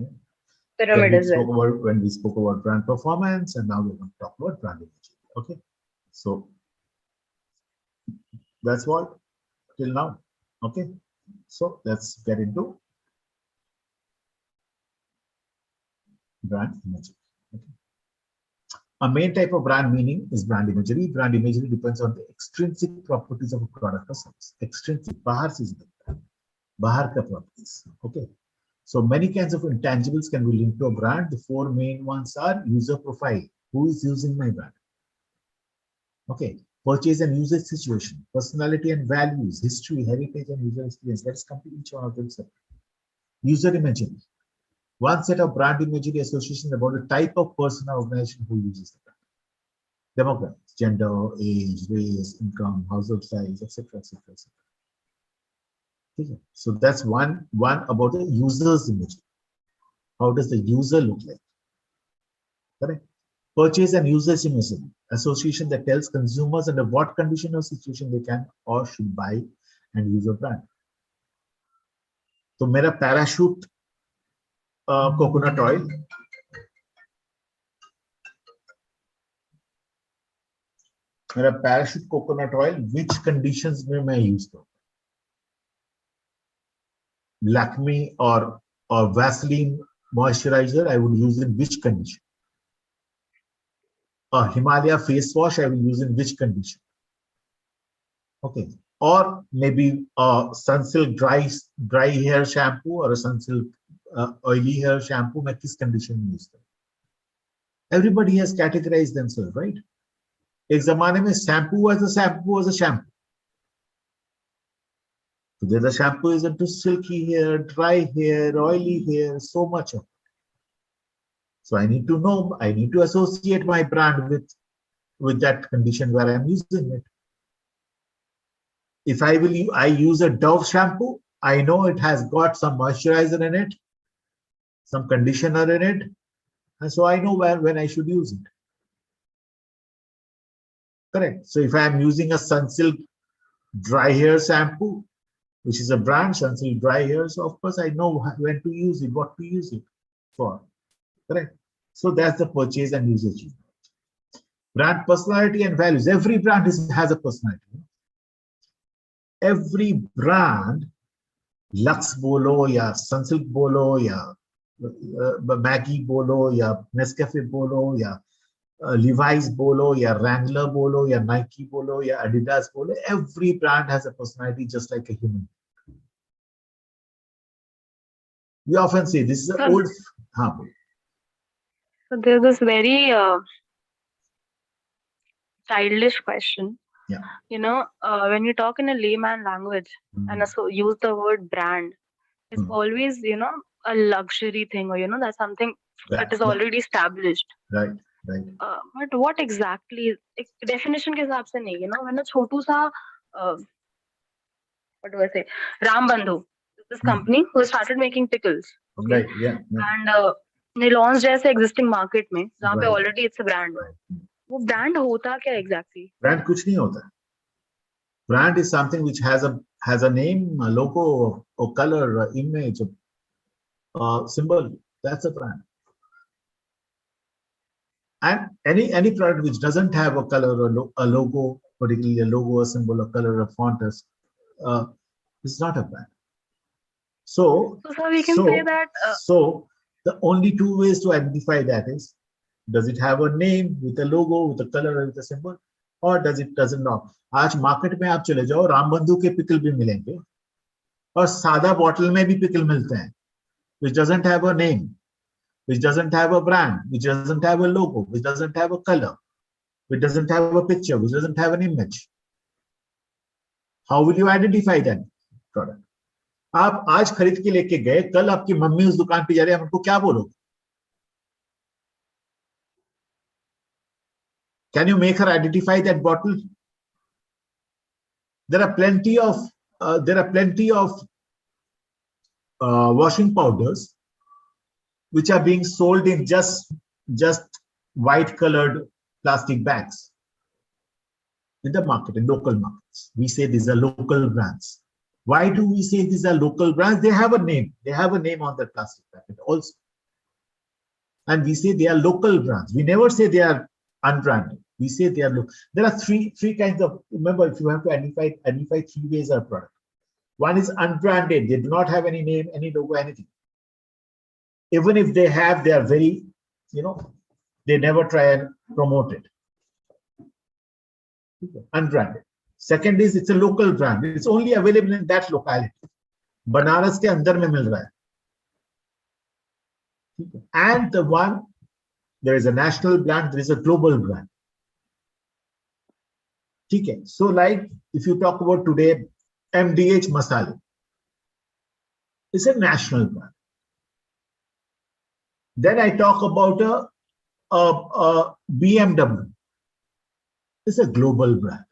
pyramid as well. When we spoke about brand performance, and now we're going to talk about brand image. Okay, so that's what till now. Okay, so let's get into brand imagery. Okay. A main type of brand meaning is brand imagery. Brand imagery depends on the extrinsic properties of a product or service. Extrinsic, bahar se bahar ka properties. Okay. So many kinds of intangibles can be linked to a brand. The four main ones are user profile. Who is using my brand? Okay. Purchase and usage situation, personality and values, history, heritage, and user experience. Let's come to each one of them separately. User imagery. One set of brand imagery association about the type of person or organization who uses the brand. Demographics, gender, age, race, income, household size, etc., etc., etc. Okay. So that's one about the user's imagery. How does the user look like? Correct. Purchase and usage imagery, association that tells consumers under what condition or situation they can or should buy and use a brand. So, मेरा parachute coconut oil, which conditions में मैं use करूँ? Lakme or Vaseline moisturizer, I would use in which condition? A Himalaya face wash, I will use in which condition? Okay. Or maybe a Sunsilk dry hair shampoo or a Sunsilk oily hair shampoo, मैं किस condition में use करूँ? Everybody has categorized themselves, right? एक जमाने में shampoo was a shampoo. Today the shampoo is into silky hair, dry hair, oily hair, so much of it. So I need to know, I need to associate my brand with that condition where I'm using it. If I use a Dove shampoo, I know it has got some moisturizer in it, some conditioner in it, and so I know when I should use it. Correct. So if I'm using a Sunsilk dry hair shampoo, which is a brand, Sunsilk dry hair, so of course I know when to use it, what to use it for. Correct. So that's the purchase and usage. Brand personality and values. Every brand has a personality. Every brand, Lux bolo ya Sunsilk bolo ya Maggie bolo ya Nescafe bolo ya Levi's bolo ya Wrangler bolo ya Nike bolo ya Adidas bolo. Every brand has a personality just like a human. We often say this is an old. So there's this very childish question. Yeah. When you talk in a layman language and also use the word brand, it's always, a luxury thing, or, that's something that is already established. Right. But what exactly, definition ke hisab se nahi, when a chotu sa, what do I say, Ram Bandhu, this company who started making pickles. Okay. Right, yeah. And they launched as existing market mein, jahan pe already it's a brand. वो brand होता क्या exactly? Brand कुछ नहीं होता. Brand is something which has a name, a logo, a color, a image, a symbol. That's a brand. And any product which doesn't have a color or a logo, particularly a logo, a symbol, a color, a font, is not a brand. So we can say that. So the only two ways to identify that is, does it have a name with a logo, with a color, with a symbol, or doesn't not? आज market में आप चले जाओ, राम बंधु के pickle भी मिलेंगे और सादा बॉटल में भी पिकल मिलते हैं. which doesn't have a name, which doesn't have a brand, which doesn't have a logo, which doesn't have a color, which doesn't have a picture, which doesn't have an image. How will you identify that product? आप आज खरीद के लेके गए, कल आपकी mummy उस दुकान पे जा रही है, हमको क्या बोलोगे? Can you make her identify that bottle? There are plenty of washing powders which are being sold in just white colored plastic bags in the market, in local markets. We say these are local brands. Why do we say these are local brands? They have a name. They have a name on the plastic packet also. And we say they are local brands. We never say they are unbranded. We say they are local. There are three kinds of, remember, if you have to identify 3 ways of product. One is unbranded. They do not have any name, any logo, anything. Even if they have, they are very, they never try and promote it. Unbranded. Second is it's a local brand. It's only available in that locality. Banaras ke andar mein mil raha hai. And the one, there is a national brand, there is a global brand. Okay. So like if you talk about today, MDH Masala, it's a national brand. Then I talk about a BMW. It's a global brand.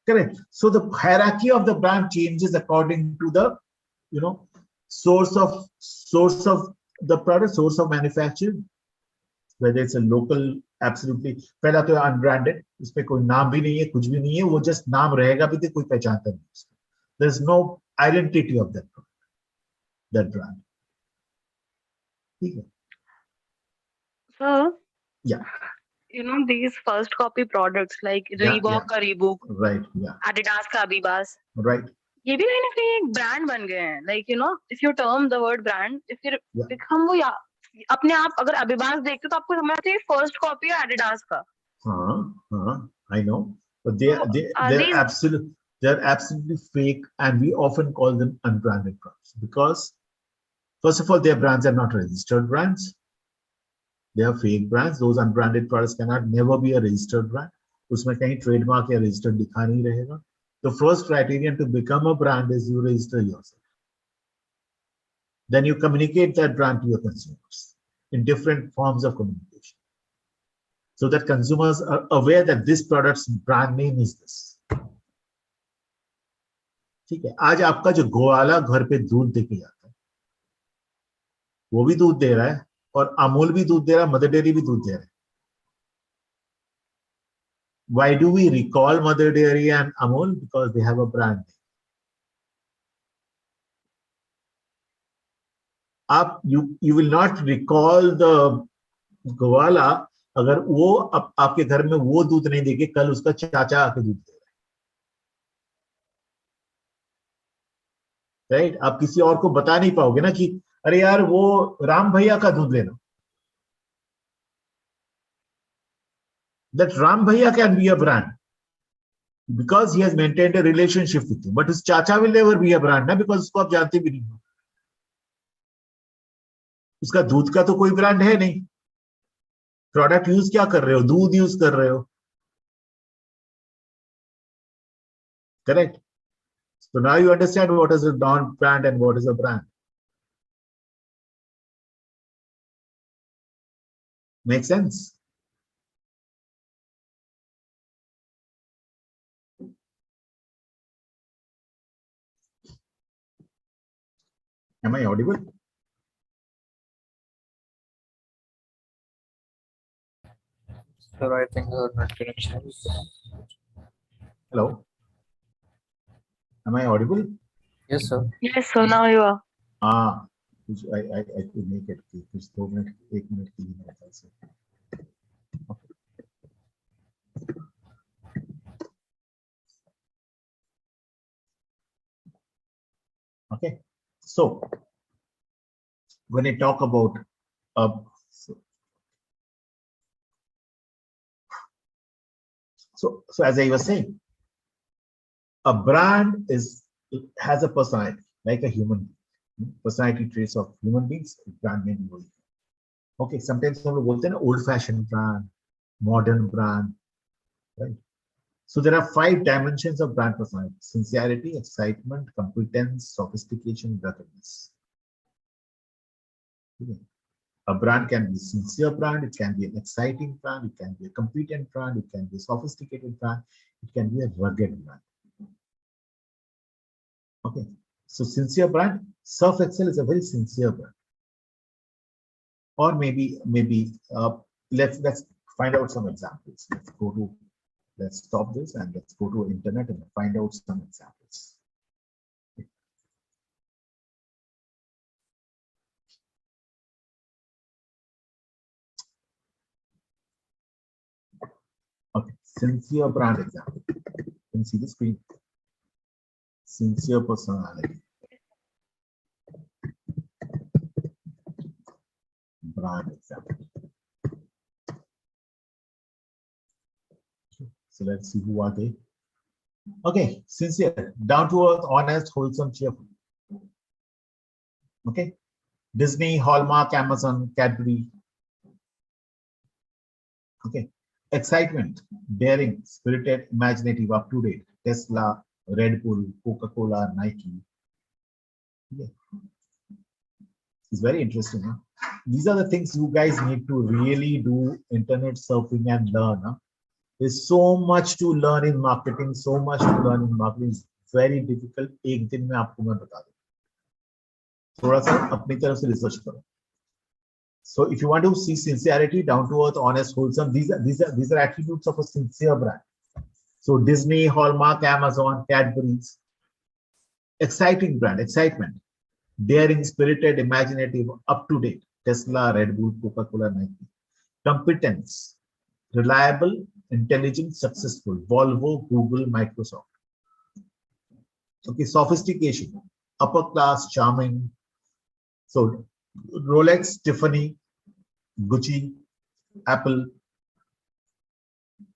Correct. So the hierarchy of the brand changes according to the, source of the product, source of manufacturing, whether it's a local, absolutely. पहला तो unbranded, इसपे कोई नाम भी नहीं है, कुछ भी नहीं है, वो just नाम रहेगा भी तो कोई पहचानता नहीं उसको. There's no identity of that product, that brand. ठीक है. So, yeah. These first copy products like Reebok का Reebok, right, yeah. Adidas का Adidas, right. ये भी कहीं ना कहीं एक brand बन गए हैं. Like if you term the word brand, if you हम वो अपने आप अगर Adidas देखते तो आपको समझ आती है first copy है Adidas का. I know, but they're absolutely fake, and we often call them unbranded products because, first of all, their brands are not registered brands. They are fake brands. Those unbranded products cannot never be a registered brand. उसमें कहीं trademark या registered दिखा नहीं रहेगा. The first criterion to become a brand is you register yourself. Then you communicate that brand to your consumers in different forms of communication, so that consumers are aware that this product's brand name is this. ठीक है. आज आपका जो गोवाला घर पे दूध देके जाता है, वो भी दूध दे रहा है, और अमूल भी दूध दे रहा है, मदर डेयरी भी दूध दे रहा है. Why do we recall Mother Dairy and Amul? Because they have a brand name. You will not recall the Govala अगर वो आपके घर में वो दूध नहीं देके कल उसका चाचा आके दूध दे रहा है. राइट. आप किसी और को बता नहीं पाओगे ना कि अरे यार वो राम भैया का दूध लेना. That Ram Bhaiya can be a brand because he has maintained a relationship with you. But his chacha will never be a brand, na, because उसको आप जानते भी नहीं हो. उसका दूध का तो कोई ब्रांड है नहीं. प्रोडक्ट यूज क्या कर रहे हो? दूध यूज कर रहे हो. Correct. So now you understand what is a non-brand and what is a brand. Make sense? Am I audible? Sir, I think you're not connection. Hello. Am I audible? Yes, sir. Yes, so now you are. I could make it. कुछ 2 minute 1 minute के लिए मेरे ख्याल से. Okay. So when I talk about so as I was saying, a brand has a personality like a human being. personality traits of human beings, brand name भी वही. Okay, sometimes हम लोग बोलते हैं ना old fashioned brand, modern brand, right? So there are 5 dimensions of brand personality: sincerity, excitement, competence, sophistication, ruggedness. Okay. A brand can be a sincere brand, it can be an exciting brand, it can be a competent brand, it can be a sophisticated brand, it can be a rugged brand. Okay, so sincere brand, Surf Excel is a very sincere brand. Or maybe let's find out some examples. Let's stop this and let's go to internet and find out some examples. Okay, sincere brand example. You can see the screen. Sincere personality. Brand example. So let's see who are they. Okay, sincere, down to earth, honest, wholesome, cheerful. Okay, Disney, Hallmark, Amazon, Cadbury. Okay, excitement, daring, spirited, imaginative, up to date. Tesla, Red Bull, Coca-Cola, Nike. Okay. It's very interesting. Huh? These are the things you guys need to really do internet surfing and learn. Huh? There's so much to learn in marketing, so much to learn in marketing. It's very difficult. एक दिन में आपको मैं बता दूं. थोड़ा सा अपनी तरफ से research करो. So if you want to see sincerity, down to earth, honest, wholesome, these are attributes of a sincere brand. So Disney, Hallmark, Amazon, Cadbury's. Exciting brand, excitement. Daring, spirited, imaginative, up to date. Tesla, Red Bull, Coca-Cola, Nike. Competence. Reliable, intelligent, successful. Volvo, Google, Microsoft. Okay, sophistication. Upper class, charming. So Rolex, Tiffany, Gucci, Apple.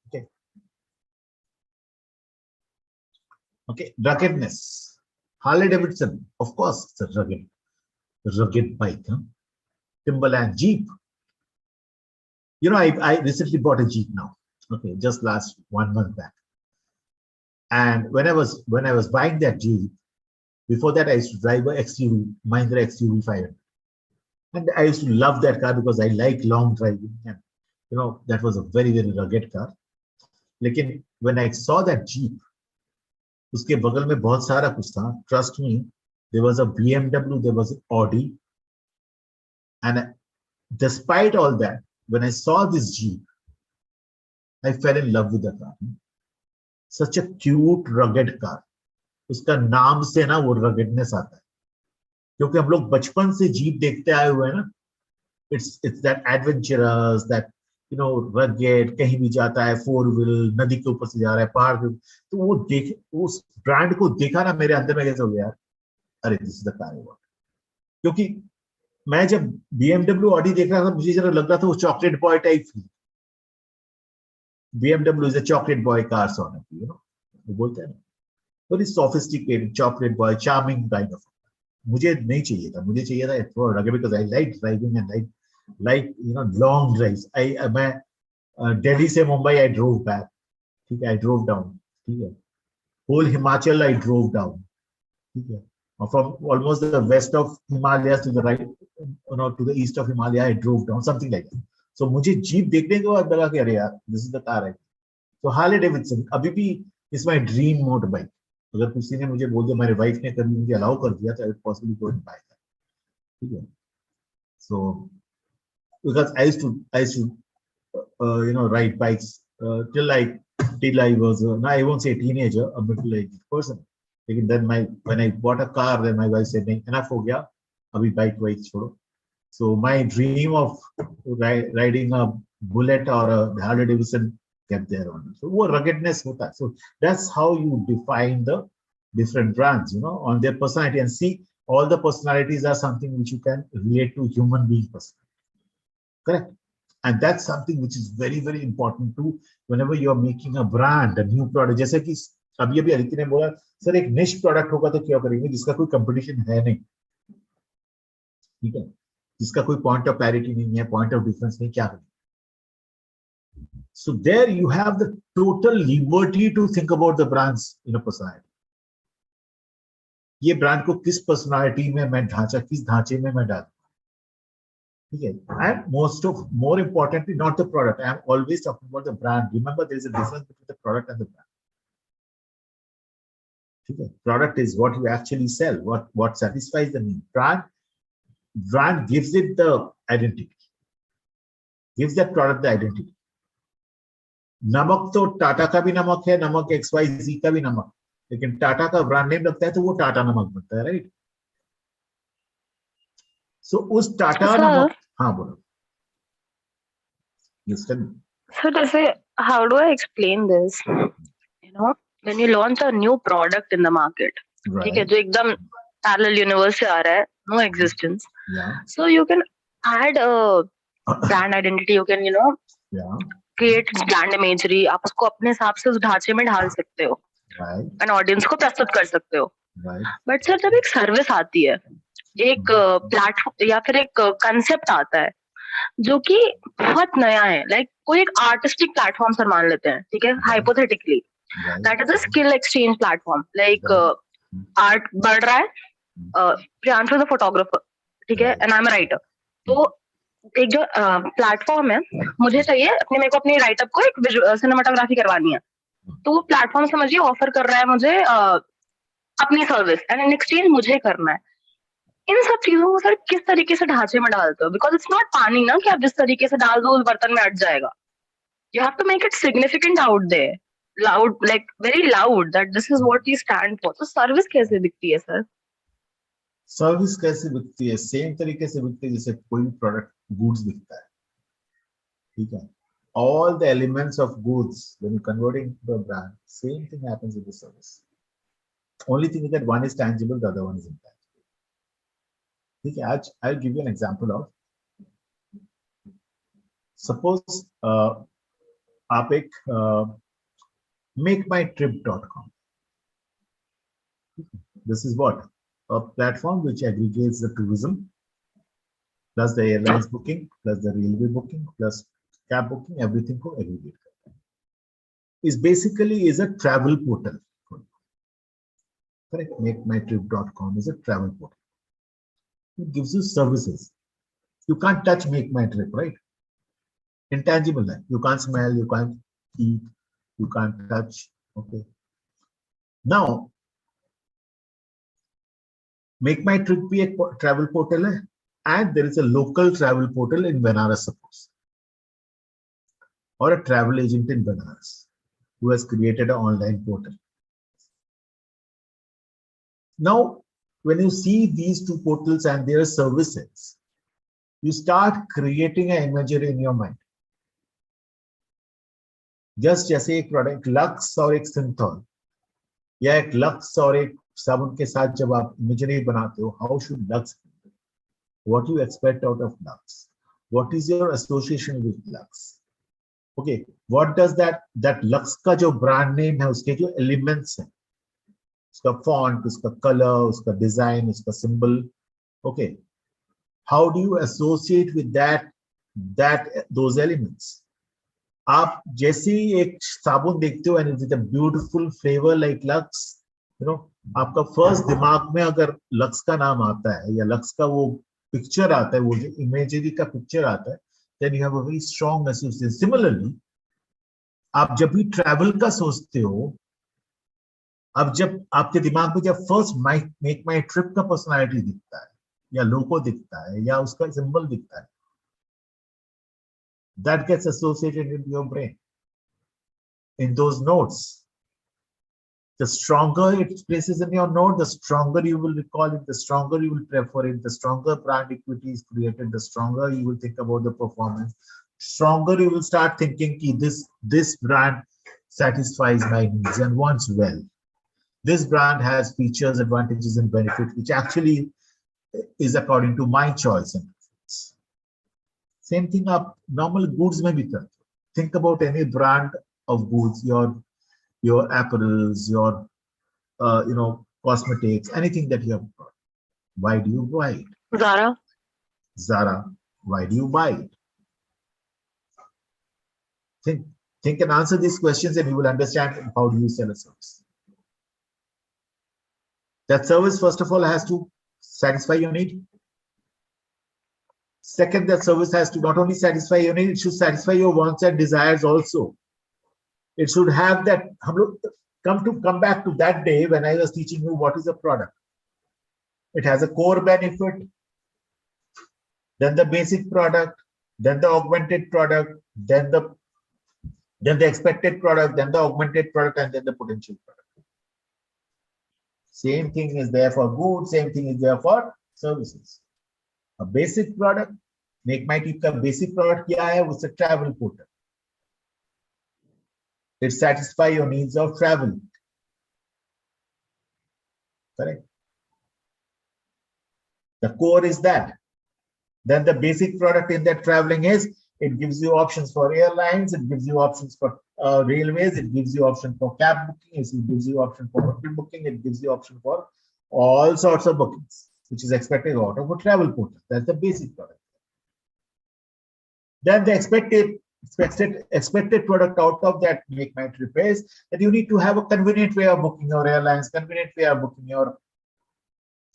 Okay. Okay, ruggedness. Harley Davidson, of course, it's a rugged bike. Huh? Timberland, Jeep. You know, I recently bought a Jeep now. Okay, just last 1 month back. And when I was buying that Jeep, before that I used to drive a XUV, Mahindra XUV 500. And I used to love that car because I like long driving, and you know that was a very rugged car. Lekin when I saw that Jeep, उसके बगल में बहुत सारा कुछ था. Trust me, there was a BMW, there was an Audi, and despite all that, when I saw this Jeep, I fell in love with the car. Such a cute, rugged car. उसका नाम से ना वो ruggedness आता है, क्योंकि हम लोग बचपन से जीप देखते आए हुए हैं ना. It's that adventurous, that you know, rugged, कहीं भी जाता है, 4 व्हील, नदी के ऊपर से जा रहा है, पहाड़ के. तो वो देख, उस ब्रांड को देखा ना, मेरे अंदर में कैसे हो गया यार, अरे this is the car I want. क्योंकि मैं जब BMW ऑडी देख रहा था, मुझे जरा लग रहा था वो chocolate boy type feel. BMW is a chocolate boy car sort of, you know, वो बोलते हैं ना, very sophisticated chocolate boy, charming kind of. मुझे नहीं चाहिए था, मुझे चाहिए था for rugged, because I like driving and I like you know long drives. मैं Delhi से Mumbai I drove back. ठीक है, I drove down. ठीक है, whole Himachal I drove down. ठीक है, from almost the west of Himalayas to the right, you know, to the east of Himalaya I drove down, something like that. So मुझे jeep देखने के बाद लगा कि अरे यार, this is the car है. So Harley Davidson अभी भी is my dream motorbike. अगर किसी ने मुझे बोल दिया, मेरे वाइफ ने कभी मुझे अलाउ कर दिया, तो I would possibly go and buy that. ठीक है. So because I used to you know, ride bikes till I was no, I won't say teenager, a middle-aged person. Then when I bought a car, then my wife said, enough हो गया, अभी bike छोड़ो. So my dream of riding a Bullet or a Harley Davidson kept there on. So वो ruggedness होता है. So that's how you define the different brands, you know, on their personality. And see, all the personalities are something which you can relate to human being personality. Correct? And that's something which is very important too whenever you are making a brand, a new product. जैसे कि अभी अदिति ने बोला, sir एक निश product होगा तो क्या करेंगे जिसका कोई कंपटीशन है नहीं. ठीक है, जिसका कोई पॉइंट ऑफ पैरिटी नहीं है, पॉइंट ऑफ डिफरेंस नहीं, क्या करें? So there you have the total liberty to think about the brands in a personality. ये ब्रांड को किस पर्सनालिटी में मैं किस ढांचे में मैं डालूं, ठीक है? And more importantly, not the product. I am always talking about the brand. Remember, there is a difference between the product and the brand. ठीक है? Product is what you actually sell, what satisfies the need. Brand gives it the identity, gives that product the identity. नमक तो टाटा का भी नमक है, नमक XYZ का भी नमक, लेकिन टाटा का ब्रांड नेम लगता है तो वो टाटा नमक बनता है, राइट? सो उस टाटा नमक, हाँ बोलो। Yes, tell me. So to say, how do I explain this? You know, when you launch a new product in the market, ठीक है, जो एकदम parallel universe से आ रहा है, no existence. Yeah. So you can add a brand identity. You can, create brand imagery. आप उसको अपने हिसाब से उस ढांचे में ढाल सकते हो, and audience को प्रस्तुत कर सकते हो. But सर जब एक सर्विस आती है, एक प्लेटफॉर्म या फिर एक कंसेप्ट आता है जो कि बहुत नया है, लाइक कोई एक आर्टिस्टिक प्लेटफॉर्म सर मान लेते हैं, ठीक है, hypothetically that is a skill exchange platform, like art बढ़ रहा है, प्रियांशु इज अ फोटोग्राफर, ठीक है, and I am a writer. तो एक जो प्लेटफॉर्म है, मुझे चाहिए मेरे को अपनी राइटअप को एक सिनेमाटोग्राफी करवानी है, तो वो प्लेटफॉर्म समझिए ऑफर कर रहा है मुझे अपनी सर्विस, एंड इन एक्सचेंज मुझे करना है. इन सब चीजों को सर किस तरीके से ढांचे में डालते हो? बिकॉज इट्स नॉट पानी ना कि आप जिस तरीके से डाल दो उस बर्तन में अट जाएगा. You have to make it significant out there, loud, like very loud, that this is what you stand for. तो सर्विस कैसे दिखती है सर? सर्विस कैसे बिकती है? सेम तरीके से बिकती है जैसे कोई भी प्रोडक्ट, गुड्स बिकता है, ठीक है? All the elements of goods when you converting to a brand, same thing happens with the service. Only thing is that one is tangible, the other one is intangible. ठीक है? आज I'll give you an example of, suppose आप एक makemytrip.com. This is what? A platform which aggregates the tourism plus the airlines booking plus the railway booking plus cab booking, everything को aggregate करता है. Is basically is a travel portal. Correct? Makemytrip.com is a travel portal. It gives you services. You can't touch Make My Trip, right? Intangible, like you can't smell, you can't eat, you can't touch. Okay. Now, Make My Trip भी एक travel portal है, and there is a local travel portal in Banaras, suppose, or a travel agent in Banaras who has created an online portal. Now, when you see these two portals and their services, you start creating an imagery in your mind. Just जैसे एक product lux और एक Cinthol, या एक lux और एक साबुन के साथ जब आप इमेजरी बनाते हो, how should lux, what you expect out of Lux, what is your association with Lux? Okay, what does that Lux का जो brand name है, उसके जो elements हैं, उसका font, उसका color, उसका design, उसका symbol, okay, how do you associate with those elements? आप जैसे ही एक साबुन देखते हो and with a beautiful flavor like Lux, आपका फर्स्ट दिमाग में अगर लक्स का नाम आता है या लक्स का वो पिक्चर आता है, वो जो इमेजरी का पिक्चर आता है, then you have a very strong association. Similarly, आप जब भी ट्रैवल का सोचते हो, अब जब आपके दिमाग में जब फर्स्ट मेक माई ट्रिप का पर्सनालिटी दिखता है या लोगो दिखता है या उसका सिंबल दिखता है, that gets associated in your brain in those notes. The stronger it places in your note, the stronger you will recall it, the stronger you will prefer it, the stronger brand equity is created, the stronger you will think about the performance, stronger you will start thinking ki this brand satisfies my needs and wants well. This brand has features, advantages and benefits which actually is according to my choice and preference. Same thing up normal goods mein bhi karte. Think about any brand of goods, your apparels, your cosmetics, anything that you have bought. Why do you buy it? Zara. Zara. Why do you buy it? Think and answer these questions and you will understand how do you sell a service. That service, first of all, has to satisfy your need. Second, that service has to not only satisfy your need, it should satisfy your wants and desires also. It should have that. Come back to that day when I was teaching you what is a product. It has a core benefit, then the basic product, then the augmented product, then the expected product, then the augmented product, and then the potential product. Same thing is there for goods, same thing is there for services. A basic product, Make My Trip का basic product क्या है? It's a travel portal. It satisfies your needs of travel. Correct. The core is that. Then the basic product in that traveling is, it gives you options for airlines, it gives you options for railways, it gives you option for cab booking, it gives you option for hotel booking, it gives you option for all sorts of bookings, which is expected out of a travel portal. That's the basic product. Then the expected product out of that Make My Trip is that you need to have a convenient way of booking your airlines, convenient way of booking your,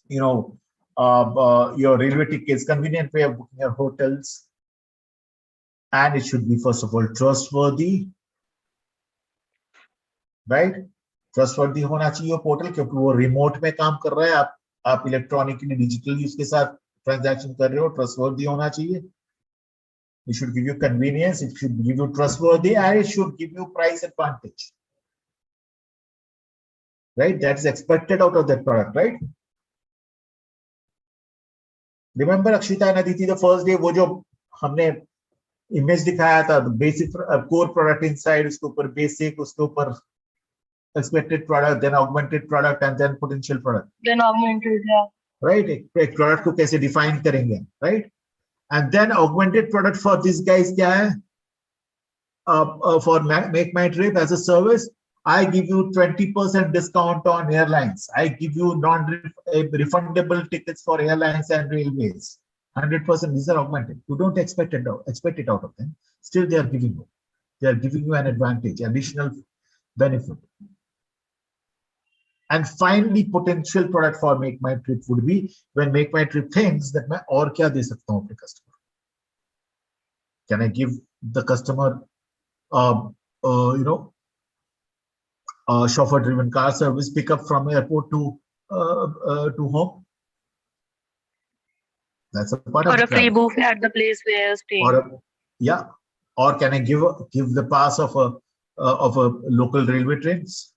your railway tickets, convenient way of booking your hotels. And it should be, first of all, trustworthy, right? Trustworthy होना चाहिए portal, क्योंकि वो remote में काम कर रहा है, आप इलेक्ट्रॉनिकली डिजिटली उसके साथ ट्रांजैक्शन कर रहे हो, ट्रस्टवर्दी होना चाहिए. It should give you convenience, it should give you trustworthy, and it should give you price advantage. Right? That's expected out of that product, right? Remember Akshita and Aditi, the first day, वो जो हमने image दिखाया था, basic core product inside, उसके ऊपर basic, उसके ऊपर expected product, then augmented product and then potential product. Then augmented, yeah. Right. एक प्रोडक्ट को कैसे डिफाइन करेंगे, right? And then augmented product for this guys क्या है? For MakeMyTrip as a service, I give you 20% discount on airlines. I give you non-refundable tickets for airlines and railways. 100%. These are augmented. You don't expect it out of them. Still, they are giving you. They are giving you an advantage, additional benefit. And finally, potential product for Make My Trip would be when Make My Trip thinks that मैं और क्या दे सकता हूँ अपने customer. Can I give the customer, chauffeur-driven car service, pickup from airport to home? That's a part of Or the a free travel. buffet at the place where you're staying. Or can I give the pass of a local railway trains?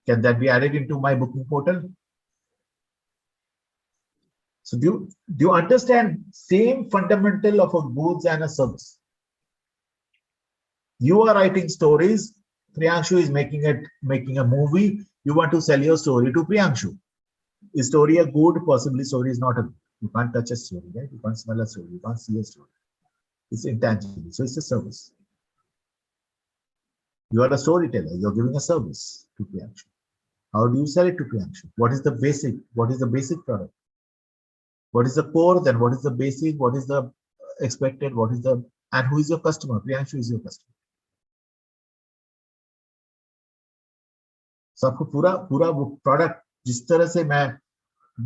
Can that be added into my booking portal? So do you understand same fundamental of a goods and a service? You are writing stories. Priyanshu is making a movie. You want to sell your story to Priyanshu. Is story a good? Possibly story is not a good. You can't touch a story, right? You can't smell a story. You can't see a story. It's intangible. So it's a service. You are a storyteller. You're giving a service to Priyanshu. How do you sell it to Priyanshu? What is the basic? What is the basic product? What is the core? Then what is the basic? What is the expected? What is the, and who is your customer? Priyanshu is your customer. So आपको पूरा वो product जिस तरह से मैं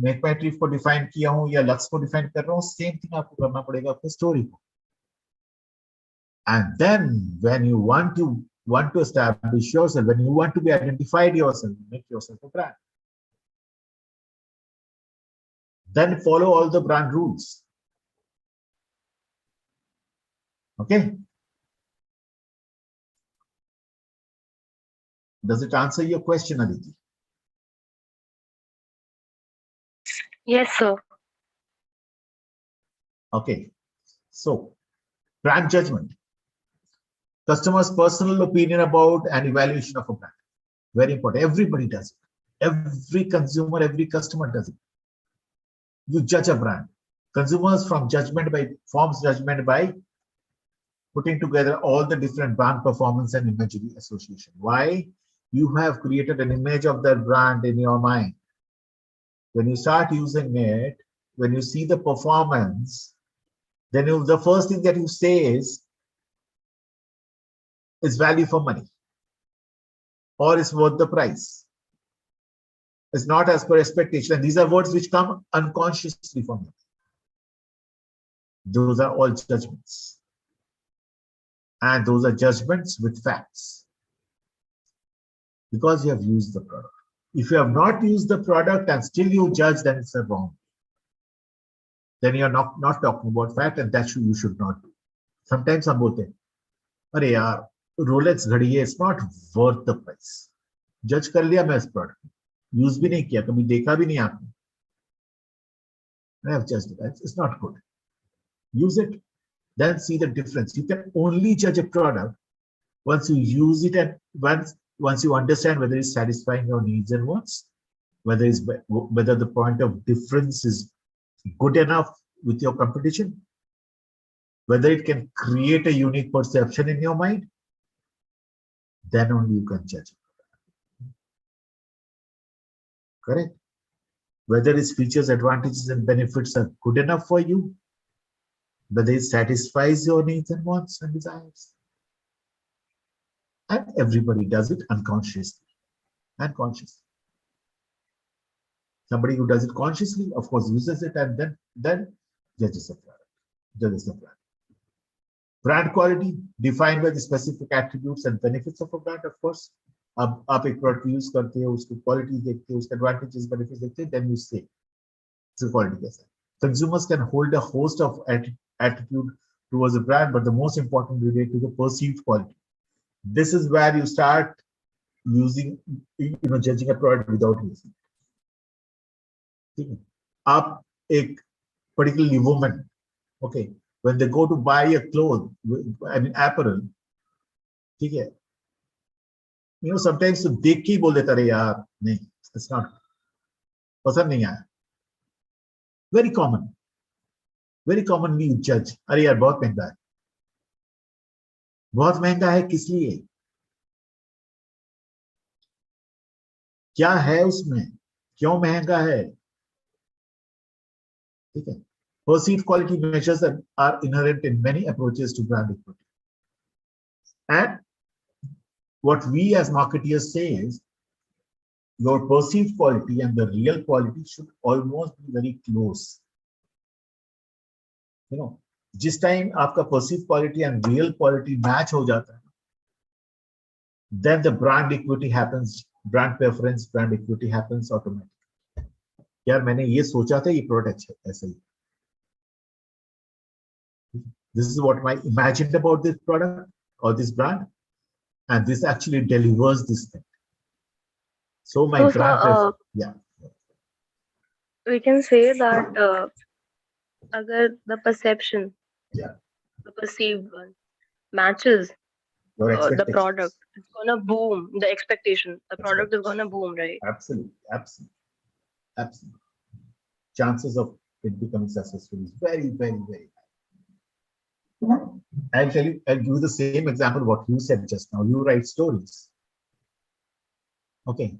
make my trip को define किया हूं या लक्ष्य को डिफाइन कर रहा हूं, सेम थिंग आपको करना पड़ेगा अपने स्टोरी को. And then when you want to establish yourself, when you want to be identified yourself, make yourself a brand. Then follow all the brand rules. Okay. Does it answer your question, Aditi? Yes, sir. Okay. So, brand judgment. Customer's personal opinion about and evaluation of a brand. Very important. Everybody does it. Every consumer, every customer does it. You judge a brand. Consumers forms judgment by putting together all the different brand performance and imagery association. Why? You have created an image of that brand in your mind. When you start using it, when you see the performance, then the first thing that you say is value for money, or is worth the price. It's not as per expectation. And these are words which come unconsciously from you. Those are all judgments. And those are judgments with facts. Because you have used the product. If you have not used the product and still you judge, then it's a wrong. Then you're not talking about fact, and that you should not do. Sometimes हम बोलते हैं, अरे यार, Rolex घड़ी है, it's not worth the price. Judge कर लिया मैं इस product, use भी नहीं किया, कभी देखा भी नहीं आपने. I have judged it. It's not good. Use it, then see the difference. You can only judge a product once you use it and once you understand whether it's satisfying your needs and wants, whether the point of difference is good enough with your competition, whether it can create a unique perception in your mind, then only you can judge it. Correct? Whether its features, advantages, and benefits are good enough for you, whether it satisfies your needs and wants and desires. And everybody does it unconsciously and consciously. Somebody who does it consciously, of course, uses it and then judges the product. Brand quality defined by the specific attributes and benefits of a brand, of course. अब आप एक product use करते हो, उसकी quality देखते हो, उसके advantages benefits देखते हो, then you say इसकी क्वालिटी कैसा है. Consumers can hold a host of attitude towards a brand, but the most important relate to the perceived quality. This is where you start using, judging a product without using it. Up a particularly woman, okay, when they go to buy a clothes, apparel, okay, sometimes तो देख के ही बोल देता, अरे यार नहीं, it's not, पसंद नहीं आया. Very commonly you judge, अरे यार बहुत महंगा है. बहुत महंगा है किस लिए? क्या है उसमें? क्यों महंगा है? ठीक है. Perceived quality measures that are inherent in many approaches to brand equity. And what we as marketeers say is, your perceived quality and the real quality should almost be very close. जिस time आपका perceived quality and real quality match हो जाता है, then the brand equity happens, brand preference, brand equity happens automatically. यार मैंने ये सोचा था ये प्रोडक्ट ऐसा ही. This is what I imagined about this product or this brand, and this actually delivers this thing. So my brand, yeah. We can say that agar the perception, the perceived one, matches the product, it's gonna boom. The expectation, the product is gonna boom, right? Absolutely. Chances of it becoming successful is very, very, very high. I'll give you the same example what you said just now. You write stories. Okay.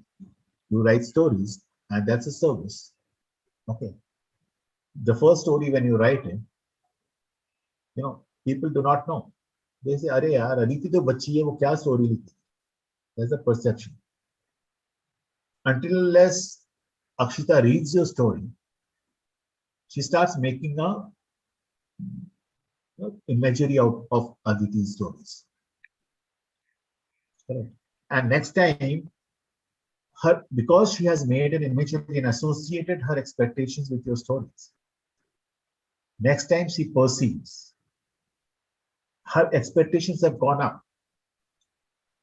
You write stories, and that's a service. Okay. The first story when you write it, people do not know. They say, "Arey yaar, Aditi to bachchi hai, wo kya story likhi?" There's a perception. Until unless Akshita reads your story, she starts making a imagery out of Aditi's stories. Correct. And next time, because she has made an imagery and associated her expectations with your stories, next time she perceives, her expectations have gone up.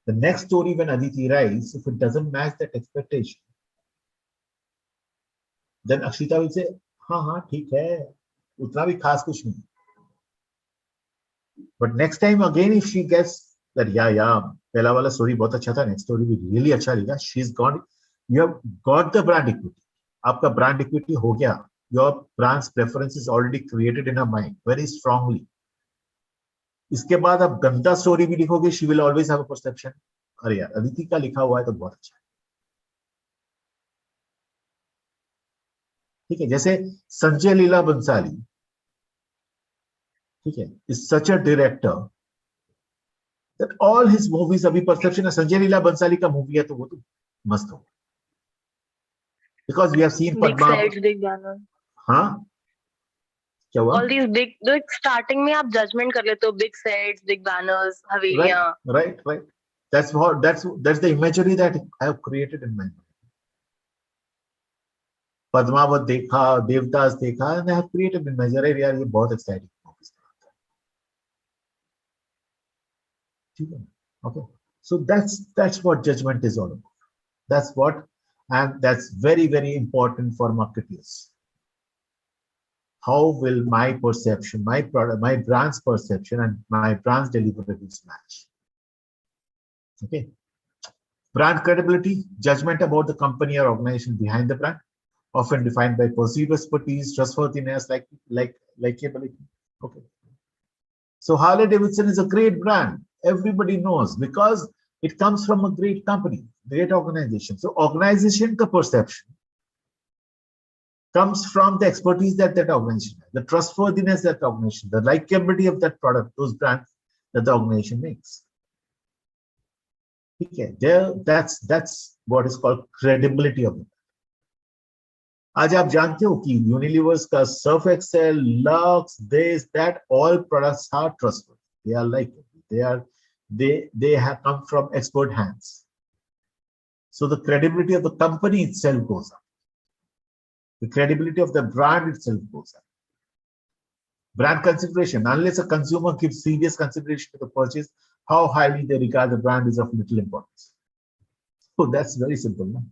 The next story when Aditi writes, if it doesn't match that expectation, then Akshita will say, हाँ ठीक है, उतना भी खास कुछ नहीं. But next time again, if she gets that, yeah, पहला वाला story बहुत अच्छा था, next story भी really अच्छा लगा, you have got the brand equity. आपका brand equity हो गया. Your brand's preference is already created in her mind very strongly. इसके बाद आप गंदा story भी लिखोगे, she will always have a perception. अरे यार, अदिति का लिखा हुआ है तो बहुत अच्छा है. ठीक है, जैसे संजय लीला बंसाली, ठीक है, is such a director that all his movies, अभी परसेप्शन है संजय लीला बंसाली का मूवी है तो वो तो मस्त हो, because we have seen Big Padma. sets, big banners. हाँ, क्या हुआ? All these big, like starting में आप judgment कर लेते हो, big sets, big banners, Right, हवेलियाँ. right. That's the imagery that I have created in my mind. Padmaavat देखा, देवदास देखा, and I have created an imagery, यार ये बहुत exciting movies है, ठीक है? Okay, so that's what judgment is all about. That's what, and that's very important for marketers. How will my perception, my product, my brand's perception, and my brand's deliverables match? Okay. Brand credibility, judgment about the company or organization behind the brand, often defined by perceived expertise, trustworthiness, likability. Okay. So Harley Davidson is a great brand. Everybody knows because it comes from a great company, great organization. So organization ka perception comes from the expertise that organization has, the trustworthiness that organization, the likability of that product, those brands that the organization makes. Okay, that's what is called credibility of it. आज आप जानते हो कि Unilever's का Surf Excel, Lux, this, that, all products are trustworthy. They are likable. They have come from expert hands. So the credibility of the company itself goes up. The credibility of the brand itself goes up. Brand consideration. Unless a consumer gives serious consideration to the purchase, how highly they regard the brand is of little importance. So that's very simple. No?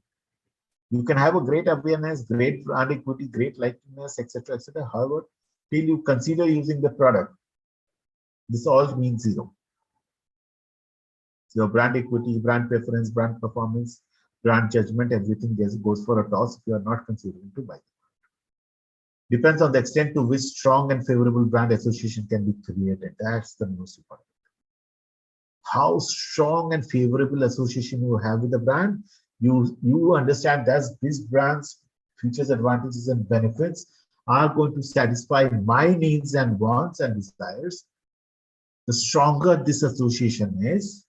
You can have a great awareness, great brand equity, great likeness, etc., etc. However, till you consider using the product, this all means zero. So your brand equity, brand preference, brand performance, brand judgment, everything goes for a toss if you are not considering to buy. Depends on the extent to which strong and favorable brand association can be created. That's the most important. How strong and favorable association you have with the brand, you understand that this brand's features, advantages, and benefits are going to satisfy my needs and wants and desires. The stronger this association is,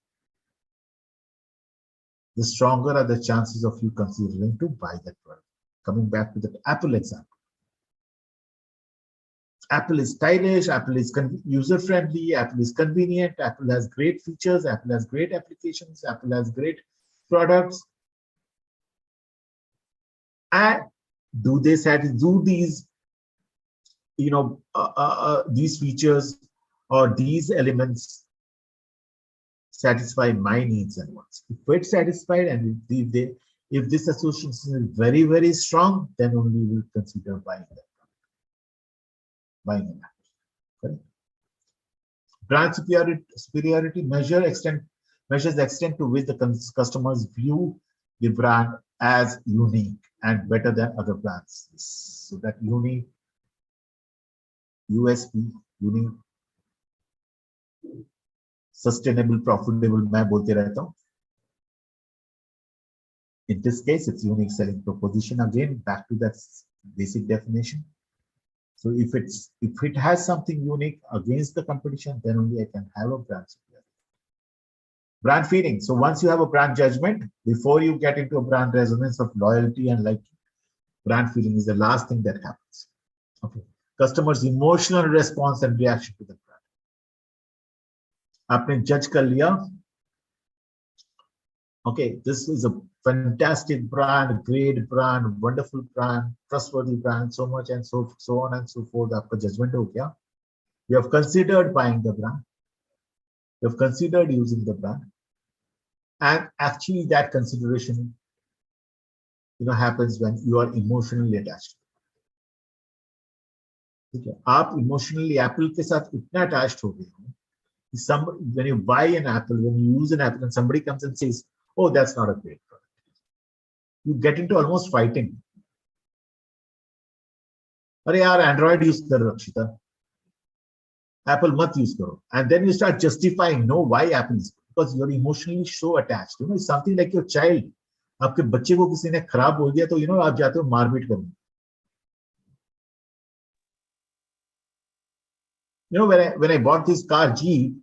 the stronger are the chances of you considering to buy that product. Coming back to the Apple example. Apple is stylish, Apple is user-friendly, Apple is convenient, Apple has great features, Apple has great applications, Apple has great products. And do these, these features or these elements satisfy my needs and wants? If it's satisfied and if this association is very strong, then only we'll consider buying that. Buying an Apple. Brand superiority measures the extent to which the customers view the brand as unique and better than other brands. So that unique USP, unique, sustainable, profitable, मैं बोलते रहता हूँ. In this case, it's unique selling proposition. Again, back to that basic definition. So if it has something unique against the competition, then only I can have a brand superiority. Brand feeding. So once you have a brand judgment, before you get into a brand resonance of loyalty and liking, brand feeding is the last thing that happens. Okay. Customers' emotional response and reaction to the brand. आपने judge कर लिया. Okay, this is a fantastic brand, great brand, wonderful brand, trustworthy brand, so much and so on and so forth. आपका judgment हो गया. You have considered buying the brand. You have considered using the brand, and actually that consideration, happens when you are emotionally attached. Okay, आप emotionally Apple के साथ इतना attached हो गए हो. When you buy an Apple, when you use an Apple, and somebody comes and says, "Oh, that's not a great product," you get into almost fighting. अरे यार Android use कर रक्षिता, Apple मत use करो, and then you start justifying no why Apple is, because you're emotionally so attached. It's something like your child. आपके बच्चे को किसी ने खराब बोल दिया तो आप जाते हो मारपीट करने. You know, when I bought this car Jeep,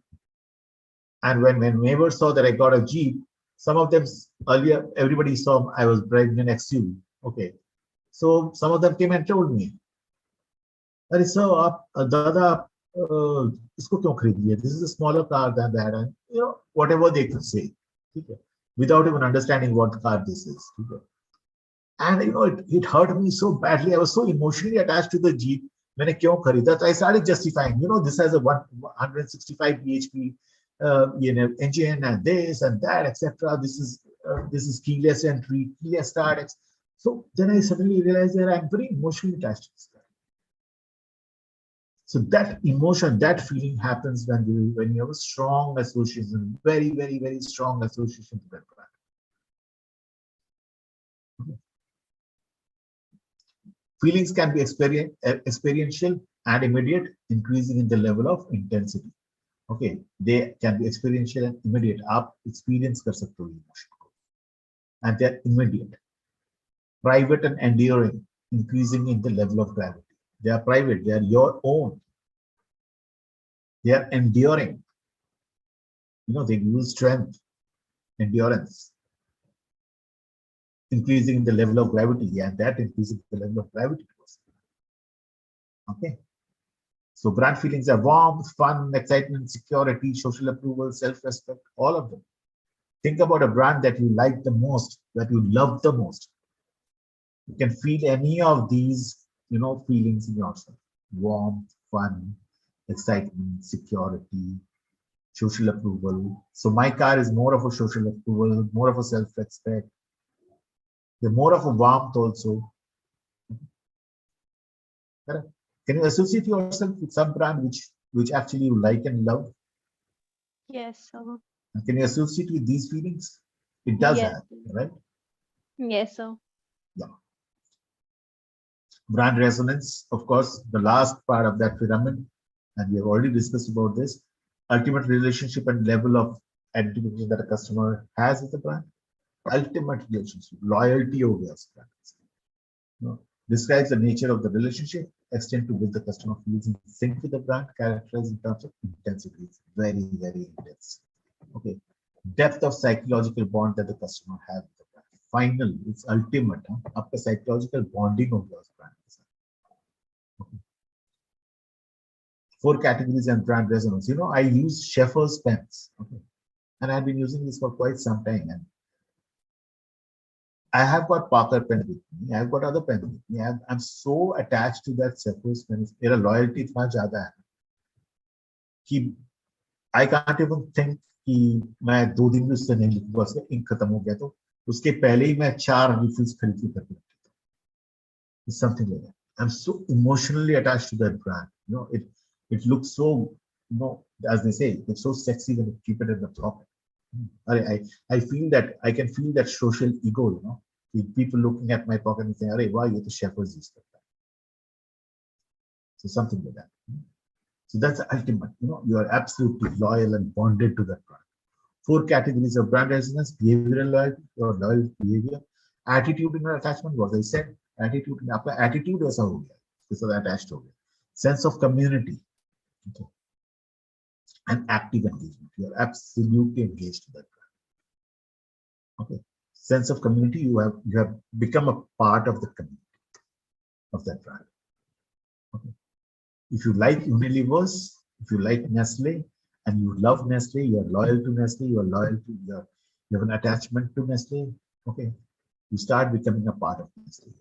and when neighbors saw that I got a Jeep, some of them earlier, everybody saw I was driving an XUV. Okay. So some of them came and told me, "Arey sir, Dada, isko kyun kharid liye? This is a smaller car than that," and you know, whatever they could say, okay, without even understanding what car this is. Okay. And you know, it hurt me so badly. I was so emotionally attached to the Jeep. मैंने क्यों खरीदा? I started justifying. You know, this has a 165 bhp, you know, engine and this and that, etc. This is keyless entry, keyless start. So then I suddenly realized that I'm very emotionally attached to this car. So that emotion, that feeling happens when you have a strong association, very, very, very strong association to that brand. Okay. Feelings can be experiential and immediate, increasing in the level of intensity. Okay, they can be experiential and immediate. आप experience कर सकते हो emotion को, and they are immediate. Private and enduring, increasing in the level of gravity. They are private. They are your own. They are enduring. You know, they use strength, endurance, increasing in the level of gravity, and that increases the level of gravity. Okay. So brand feelings are warmth, fun, excitement, security, social approval, self-respect, all of them. Think about a brand that you like the most, that you love the most. You can feel any of these, you know, feelings in yourself. Warmth, fun, excitement, security, social approval. So my car is more of a social approval, more of a self-respect. They're more of a warmth also. Correct? Can you associate yourself with some brand which actually you like and love? Yes, sir. Can you associate with these feelings? It does Yes. happen, right? Yes, sir. Yeah. Brand resonance, of course, the last part of that pyramid, and we have already discussed about this. Ultimate relationship and level of identification that a customer has with the brand. Ultimate relationship, loyalty over your brand. You know, describes the nature of the relationship, extent to which the customer feels in sync with the brand, characterized in terms of intensity. It's very, very intense. Okay. Depth of psychological bond that the customer has with the brand. Final, it's ultimate. After psychological bonding of those brands. Okay. 4 categories and brand resonance. You know, I use Schaeffer's pens. Okay. And I've been using this for quite some time. And I have got Parker pen with me. I've got other pens with me. I'm so attached to that Schaeffer's pen. मेरा loyalty इतना ज़्यादा है कि I can't even think कि मैं 2 दिन में उससे नहीं लिखूंगा, उसका इंक खत्म हो गया तो उसके पहले ही मैं 4 रिफिल्स खरीद के करके रखता हूँ. It's something like that. I'm so emotionally attached to that brand. You know, it looks so, you know, as they say, it's so sexy when you keep it in the pocket. I feel that I can feel that social ego, you know, with people looking at my pocket and saying, "Arey, why you the Shepherds use that?" So something like that. So that's the ultimate. You know, you are absolutely loyal and bonded to that brand. 4 categories of brand resonance: behavioral loyalty or loyal behavior, attitude and attachment. What I said, attitude. आपका attitude ऐसा हो गया, इसके साथ attached हो गया. Sense of community. Okay. And active engagement. You are absolutely engaged with that brand. Okay. Sense of community. You have become a part of the community of that brand. Okay. If you like Unilever's, if you like Nestle, and you love Nestle, you are loyal to Nestle, you are loyal to you have an attachment to Nestle. Okay. You start becoming a part of Nestle.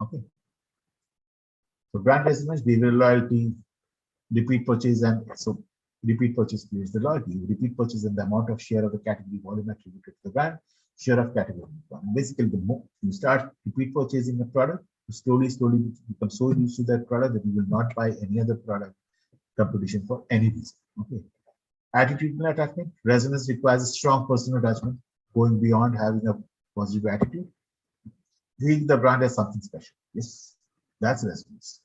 Okay. So brand resonance, behavioral loyalty, repeat purchase, and so repeat purchase creates the loyalty. Repeat purchase and the amount of share of the category volume attributed to the brand, share of category. Basically, the more you start repeat purchasing a product, you slowly become so used to that product that you will not buy any other product competition for any reason. Okay. Attitude and attachment. Resonance requires a strong personal attachment, going beyond having a positive attitude. Seeing the brand as something special. Yes, that's resonance.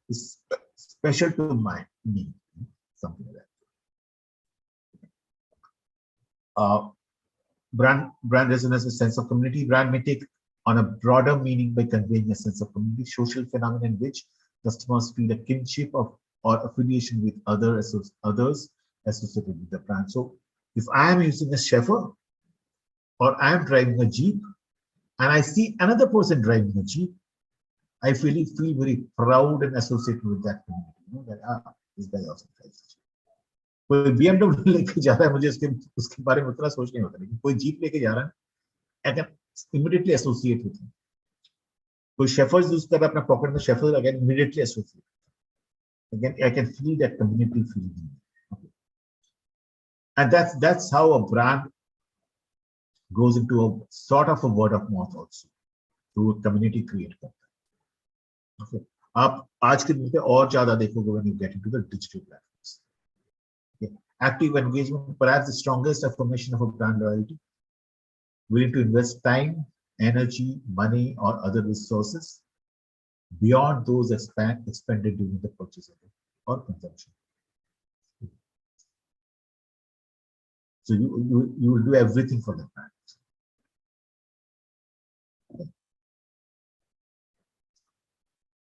It's special to me, something like that. Brand resonance is sense of community. Brand may take on a broader meaning by conveying a sense of community, social phenomenon in which Customers feel a kinship of or affiliation with others associated with the brand. So if I am using a chauffeur or I am driving a Jeep and I see another person driving a Jeep, I feel very proud and associated with that community. You know that this guy also drives a Jeep. कोई BMW लेके जा रहा है, मुझे उसके बारे में उतना सोच नहीं होता, लेकिन कोई जीप लेके जा रहा है, I can immediately associate with him. कोई शेफर्स यूज कर रहा है अपना पॉकेट में, Schafer again immediately associate. Again, I can feel that community feeling. Okay. And that's how a brand goes into a sort of a word of mouth also, through a community create करता है. Okay. आप आज के दिन पे और ज्यादा देखोगे when you get into the digital platforms. Okay. Active engagement, perhaps the strongest affirmation of a brand loyalty. Willing to invest time, energy, money, or other resources beyond those expended during the purchase or consumption. So you will do everything for the brand.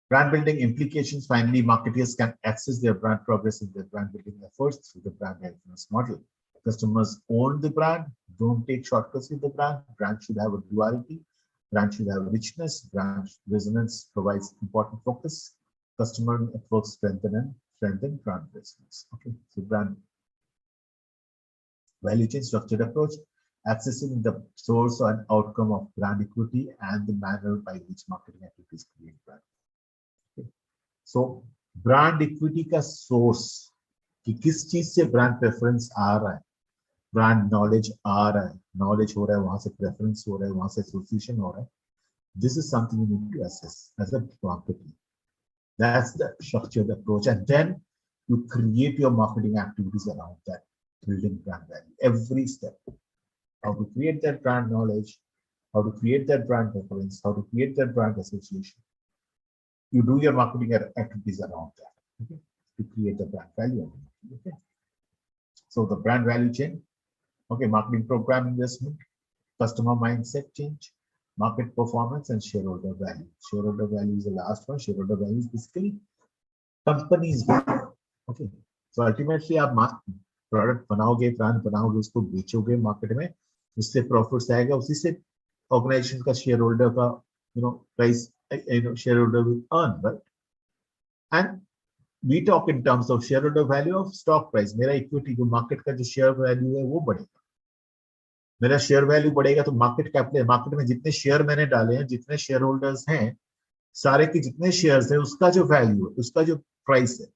Brand building implications. Finally, marketers can access their brand progress in their brand building efforts through the brand influence model. Customers own the brand, don't take shortcuts with the brand. Brand should have a duality. Brand should have richness. Brand resonance provides important focus. Customer network strengthen brand resonance. Okay, so brand value chain structured approach, accessing the source and outcome of brand equity and the manner by which marketing activities create brand. Okay. So brand equity का source कि किस चीज से brand preference आ रहा है, brand knowledge आ रहा है, knowledge हो रहा है, वहां से preference हो रहा है, वहां से association हो रहा है. This is something you need to assess as a marketing. That's the structured approach, and then you create your marketing activities around that, building brand value. Every step, how to create that brand knowledge, how to create that brand preference, how to create that brand association. You do your marketing activities around that, okay, to create the brand value. Okay. So the brand value chain, okay, marketing program investment, customer mindset change, market performance, and shareholder value. Shareholder value is the last one. Shareholder value is basically companies. Okay, so ultimately आप product बनाओगे, brand बनाओगे, उसको बेचोगे market में, उससे profits आएगा, उसी से organisation का शेयर होल्डर का price shareholder will earn, right? And we talk in terms of shareholder value of stock price. मेरा इक्विटी जो मार्केट का जो शेयर वैल्यू है वो बढ़ेगा, मेरा शेयर वैल्यू बढ़ेगा तो मार्केट कैपिटल, मार्केट में जितने शेयर मैंने डाले हैं, जितने शेयर होल्डर्स हैं, सारे के जितने शेयर्स हैं, उसका जो वैल्यू है, उसका जो प्राइस है,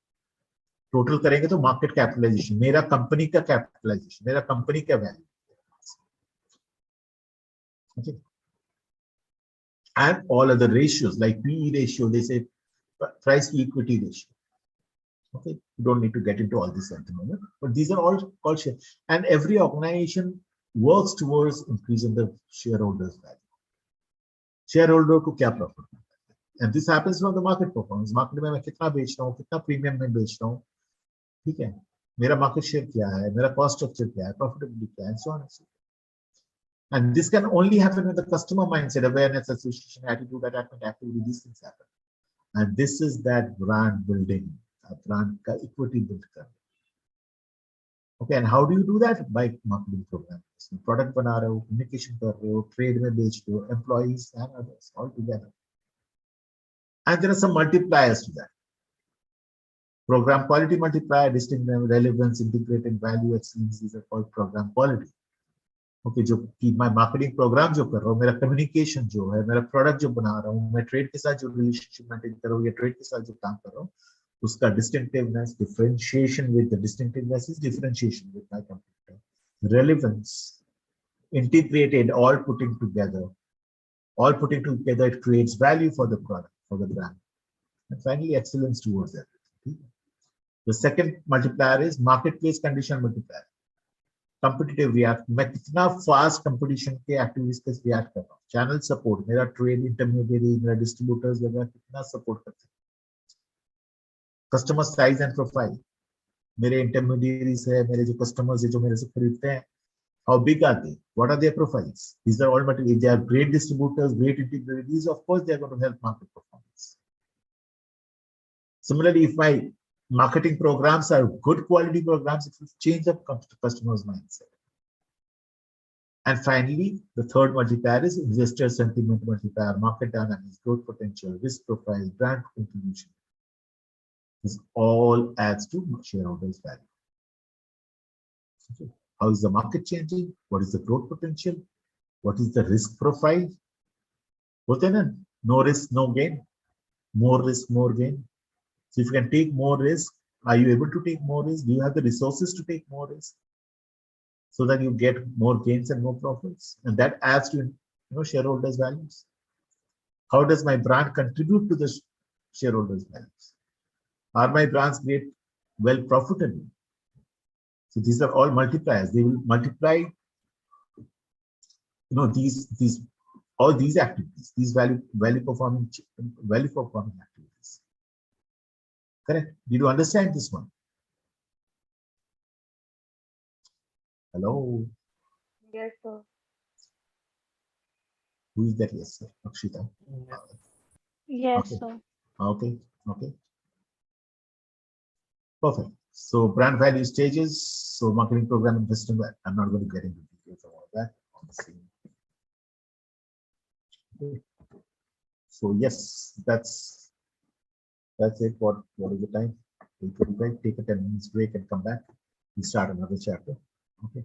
टोटल करेंगे तो मार्केट कैपिटलाइजेशन, मेरा कंपनी का कैपिटलाइजेशन, मेरा कंपनी का value. Okay. And all other ratios like PE ratio, they say price to equity ratio. Okay, you don't need to get into all this at the moment, but these are all called share. And every organization works towards increasing the shareholders' value. Shareholder को क्या profit मिलता है? And this happens from the market performance. Market में मैं कितना बेच रहा हूँ, कितना प्रीमियम में बेच रहा हूँ, ठीक है, मेरा मार्केट शेयर क्या है, मेरा कॉस्ट स्ट्रक्चर क्या है, प्रॉफिटेबिलिटी क्या है, so on and so forth. And this can only happen with the customer mindset, awareness, association, attitude, attachment, activity. These things happen, and this is that brand building, brand का equity build करना. Okay, and how do you do that? By marketing program. Product बना रहे हो, communication कर रहे हो, trade में बेच रहे हो, employees and others all together. And there are some multipliers to that. Program quality multiplier, distinct relevance, integrated value, excellence. These are called program quality. Okay, जो कि मैं मार्केटिंग प्रोग्राम जो कर रहा हूँ, मेरा कम्युनिकेशन जो है, मेरा प्रोडक्ट जो बना रहा हूँ, मैं ट्रेड के साथ जो रिलेशनशिप मेंटेन कर रहा हूँ या ट्रेड के साथ जो काम कर रहा हूँ, उसका distinctiveness, differentiation with the distinctiveness is differentiation with my competitor, relevance, integrated, all putting together it creates value for the product, for the brand. And finally, excellence towards everything. The second multiplier is marketplace condition multiplier. Competitive react, मैं कितना fast competition के activities पे react कर रहा हूँ, channel support, मेरा trade intermediary, मेरा distributors वगैरह कितना सपोर्ट करते हैं, कस्टमर साइज एंड प्रोफाइल, मेरे इंटरमीडियरीज है, मेरे जो कस्टमर्स है जो मेरे से खरीदते हैं, how big are they, what are their profiles, these are all material, they are great distributors, great intermediaries, of course they are going to help market performance. Similarly, if my marketing programs are good quality programs, it will change the customer's mindset. And finally, the third multiplier is investor sentiment multiplier, market dynamics, growth potential, risk profile, brand contribution. This all adds to shareholders' value. Okay. How is the market changing? What is the growth potential? What is the risk profile? But then no risk, no gain. More risk, more gain. So if you can take more risk, are you able to take more risk? Do you have the resources to take more risk? So that you get more gains and more profits, and that adds to shareholders' values. How does my brand contribute to the shareholders' values? Are my brands great, well profitable? So these are all multipliers. They will multiply, these all these activities, these value performing activities. Correct? Did you understand this one? Hello. Yes, sir. Who is that? Yes, sir. Akshita. Yes, Okay. sir. Okay. Okay. Perfect. So brand value stages. So marketing program investment. I'm not going to get into details about that. Okay. So yes, that's it. What is the time? 8:45. Take a 10 minutes break and come back. We start another chapter. Okay.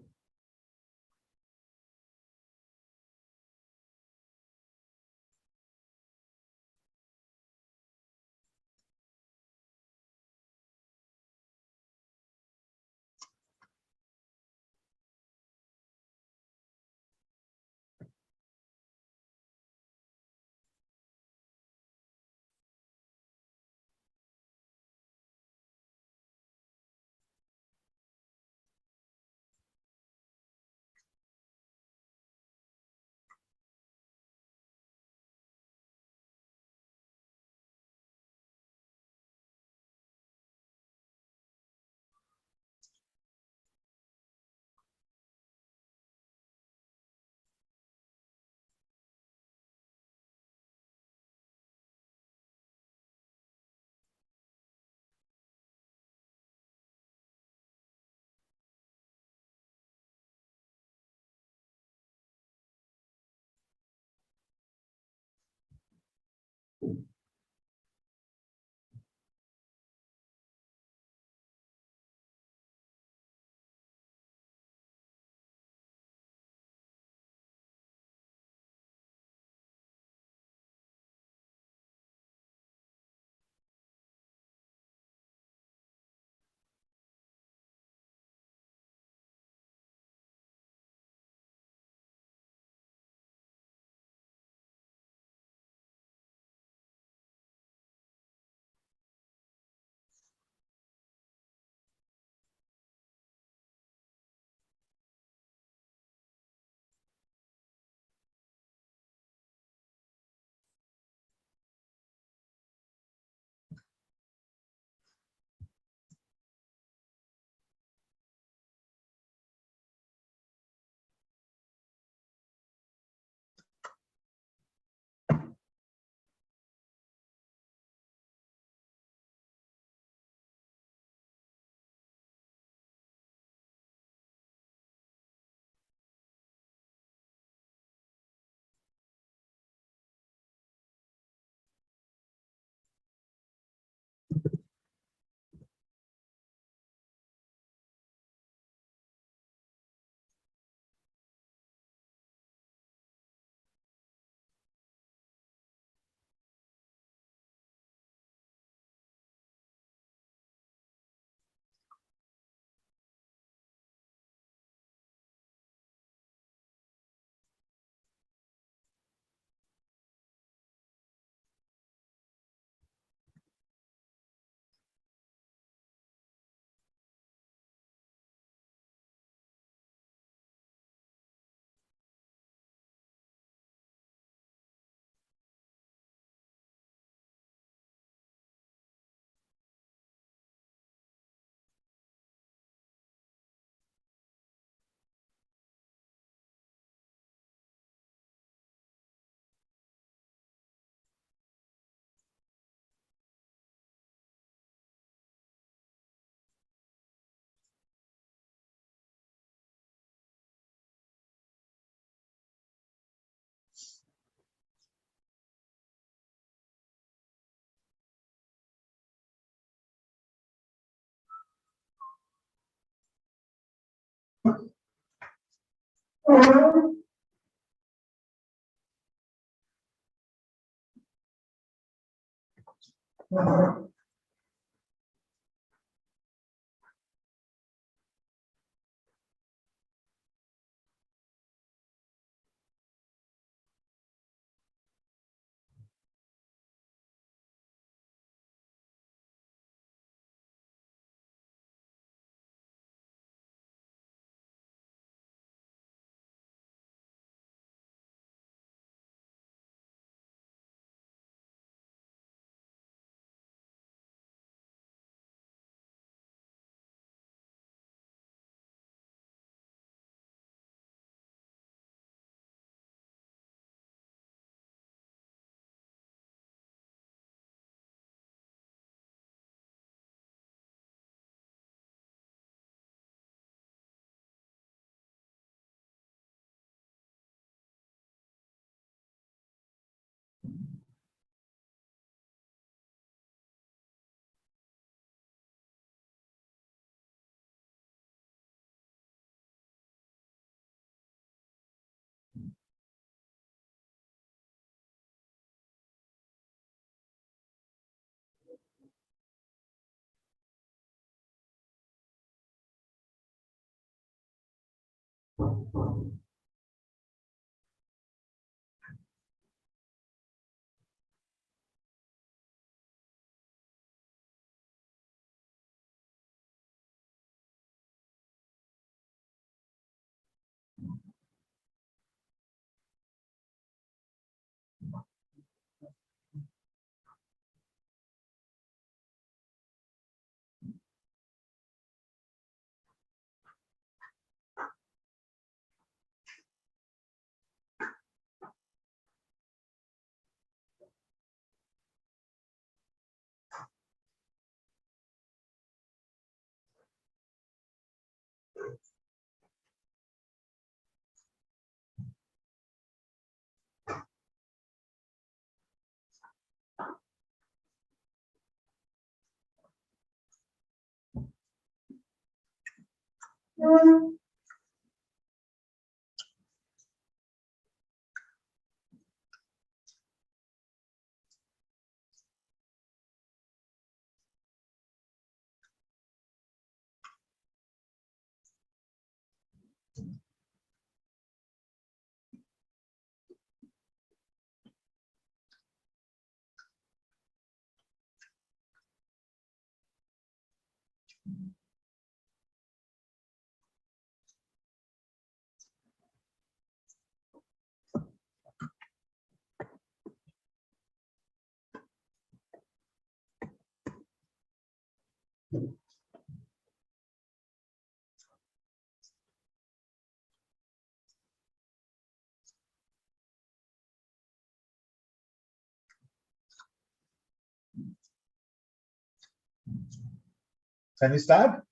Can we start?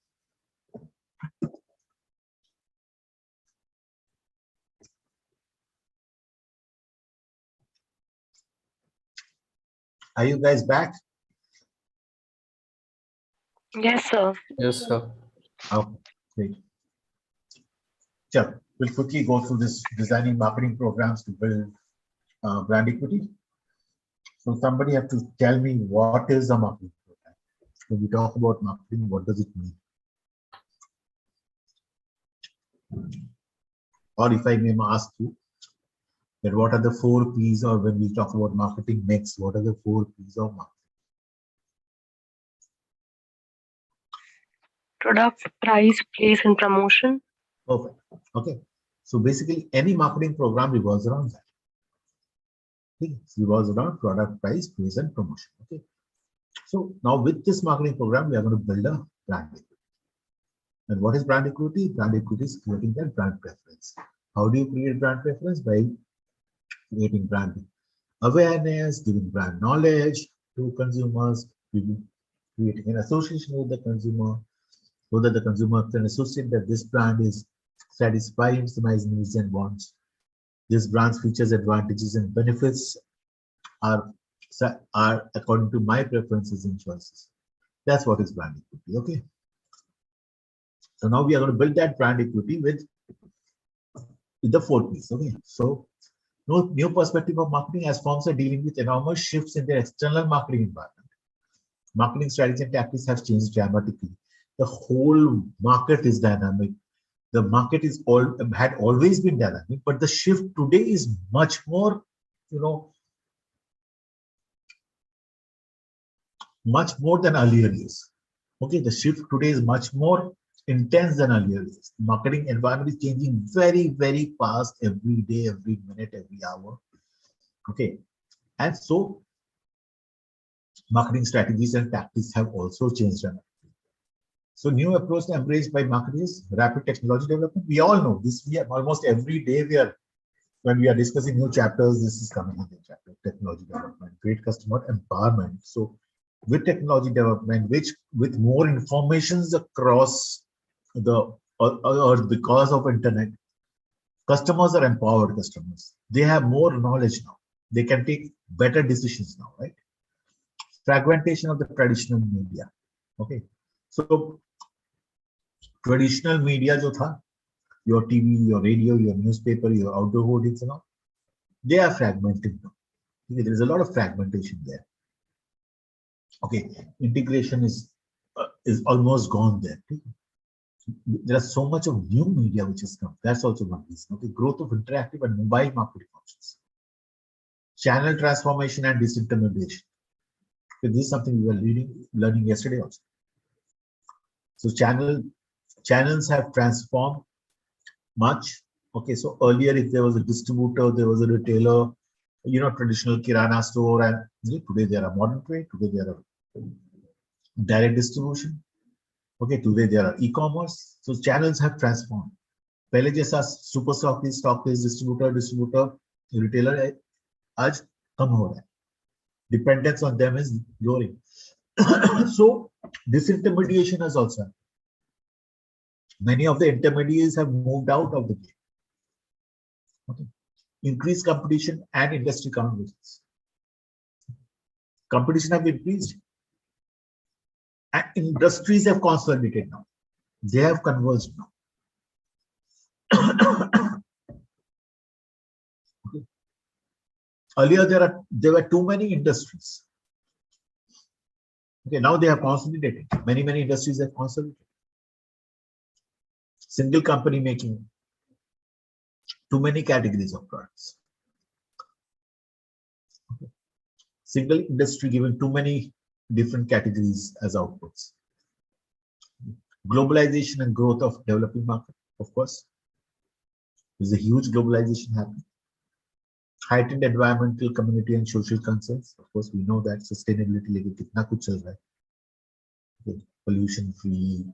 Are you guys back? Yes, sir. Yes, sir. Okay, great. Sure. We'll quickly go through this designing marketing programs to build brand equity. So somebody have to tell me what is a marketing program. When we talk about marketing, what does it mean? Or if I may ask you, that what are the 4 P's, or when we talk about marketing mix, what are the 4 P's of marketing? Product, price, place, and promotion. Perfect. Okay. So basically, any marketing program revolves around that. Okay. It revolves around product, price, place, and promotion. Okay. So now with this marketing program, we are going to build a brand equity. And what is brand equity? Brand equity is creating that brand preference. How do you create brand preference? By creating brand awareness, giving brand knowledge to consumers, creating an association with the consumer, so that the consumer can associate that this brand is satisfying my needs and wants. This brand's features, advantages, and benefits are according to my preferences and choices. That's what is brand equity. Okay. So now we are going to build that brand equity with the fourth piece. Okay, so no new perspective of marketing as firms are dealing with enormous shifts in their external marketing environment. Marketing strategies and tactics have changed dramatically. The whole market is dynamic. The market is had always been dynamic, but the shift today is much more, much more than earlier years. Okay, the shift today is much more intense than earlier years. The marketing environment is changing very, very fast every day, every minute, every hour. Okay, and so marketing strategies and tactics have also changed dramatically. So new approach embraced by marketers, rapid technology development. We all know this. We are almost every day when we are discussing new chapters, this is coming in the chapter: technology development, great customer empowerment. So with technology development, which with more informations across the or because of internet, customers are empowered customers. They have more knowledge now. They can take better decisions now, right? Fragmentation of the traditional media. Okay, so traditional media jo tha, your TV, your radio, your newspaper, your outdoor hoardings and all, they are fragmented now. Okay, there is a lot of fragmentation there. Okay, integration is almost gone there. Okay? There are so much of new media which has come. That's also one reason. Okay, growth of interactive and mobile marketing options, channel transformation and disintermediation. Okay, this is something we were learning yesterday also. So channels have transformed much. Okay, so earlier if there was a distributor, there was a retailer, traditional kirana store, and today there are modern trade. Today there are direct distribution. Okay, today there are e-commerce. So channels have transformed. पहले जैसा super stockist, distributor, retailer है, आज कम हो रहा है. Dependence on them is lowering. So disintermediation has also happened. Many of the intermediaries have moved out of the game. Okay. Increased competition and industry convergence. Competition have increased and industries have consolidated now. They have converged now. Okay. Earlier there were too many industries. Okay, now they have consolidated. Many industries have consolidated. Single company making too many categories of products. Okay. Single industry giving too many different categories as outputs. Globalization and growth of developing market, of course. There's a huge globalization happening. Heightened environmental, community and social concerns. Of course, we know that sustainability level kitna kuch chal raha hai. Okay. Pollution free,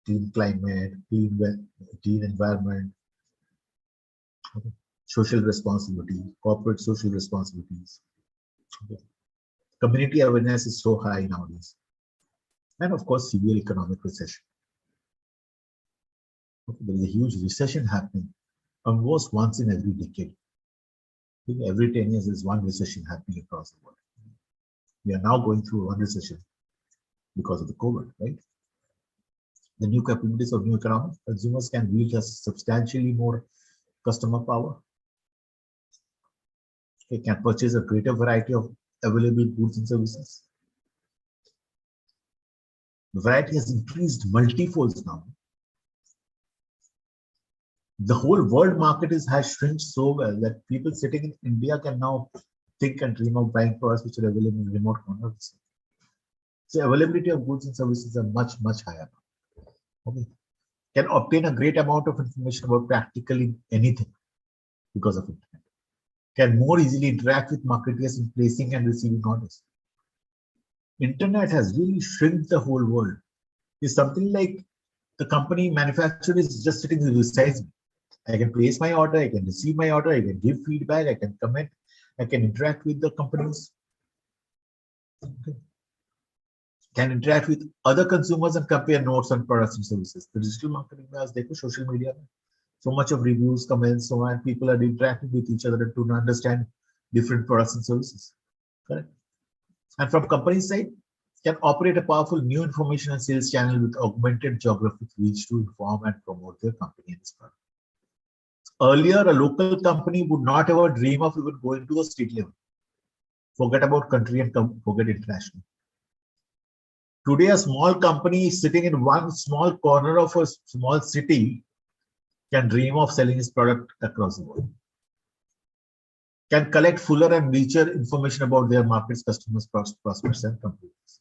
clean climate, clean environment, okay. Social responsibility, corporate social responsibilities. Okay. Community awareness is so high nowadays. And of course, severe economic recession. Okay. There is a huge recession happening almost once in every decade. Okay. Every 10 years, there's one recession happening across the world. We are now going through one recession because of the COVID, right? The new capabilities of new economy, consumers can wield a substantially more customer power. They can purchase a greater variety of available goods and services. The variety has increased multifolds now. The whole world market has shrunk so well that people sitting in India can now think and dream of buying products which are available in remote corners. So availability of goods and services are much higher. Okay. Can obtain a great amount of information about practically anything because of internet. Can more easily interact with marketers in placing and receiving orders. Internet has really shrunk the whole world. It's something like the company manufacturer is just sitting beside me. I can place my order, I can receive my order, I can give feedback, I can comment, I can interact with the companies. Okay. Can interact with other consumers and compare notes on products and services. The digital marketing has social media. So much of reviews, comments, so on, people are interacting with each other to understand different products and services. Correct? And from company side, can operate a powerful new information and sales channel with augmented geographic reach to inform and promote their company and its product. Earlier, a local company would not ever dream of even going to the state level. Forget about country and forget international. Today, a small company sitting in one small corner of a small city can dream of selling his product across the world. Can collect fuller and richer information about their markets, customers, prospects, and competitors.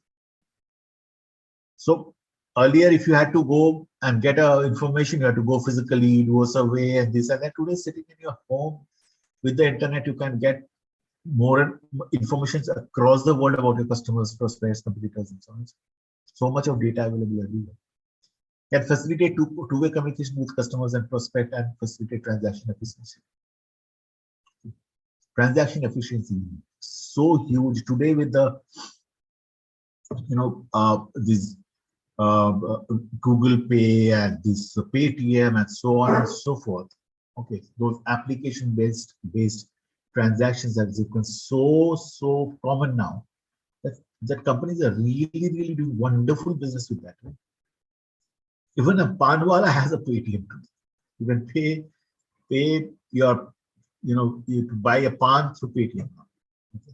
So earlier, if you had to go and get information, you had to go physically, do a survey, and this and that. Today, sitting in your home with the internet, you can get more information across the world about your customers, prospects, competitors, and so on. So much of data available everywhere. Can facilitate two-way communication with customers and prospect and facilitate transaction efficiency. Transaction efficiency so huge today with the this Google Pay and this Paytm and so on and so forth. Okay, those application-based transactions have become so common now that companies are really doing wonderful business with that. Right? Even a panwala has a Paytm too. You can pay your you buy a pan through Paytm. Okay.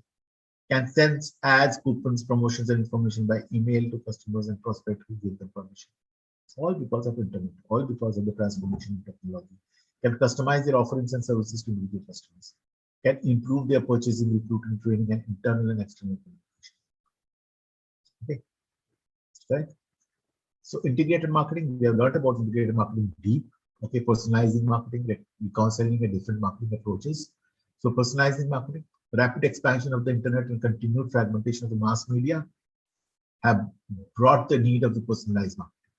Can send ads, coupons, promotions, and information by email to customers and prospects who give them permission. It's all because of internet, all because of the transformation in technology. Can customize their offerings and services to meet their customers. Can improve their purchasing, recruiting, training, and internal and external communication. Okay, right. So integrated marketing, we have learned about integrated marketing deep. Okay, personalizing marketing, like reconciling the different marketing approaches. So personalizing marketing, rapid expansion of the internet and continued fragmentation of the mass media have brought the need of the personalized marketing.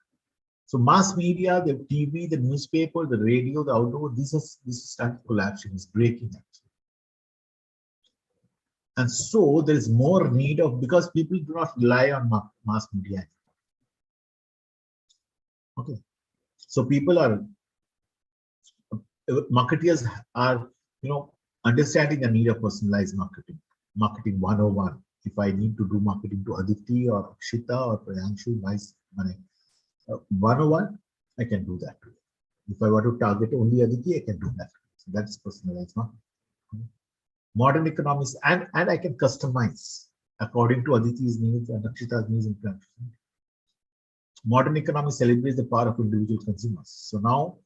So mass media, the TV, the newspaper, the radio, the outdoor, this is starting collapsing, it's breaking actually. And so there is more need of, because people do not rely on mass media anymore. Okay, so people are, marketers are, understanding the need of personalized marketing, marketing 101. If I need to do marketing to Aditi or Akshita or Prayanshu, 101, I can do that. If I want to target only Aditi, I can do that. So that's personalized marketing. Modern economics, and I can customize according to Aditi's needs and Akshita's needs and plans. Modern economics celebrates the power of individual consumers. So now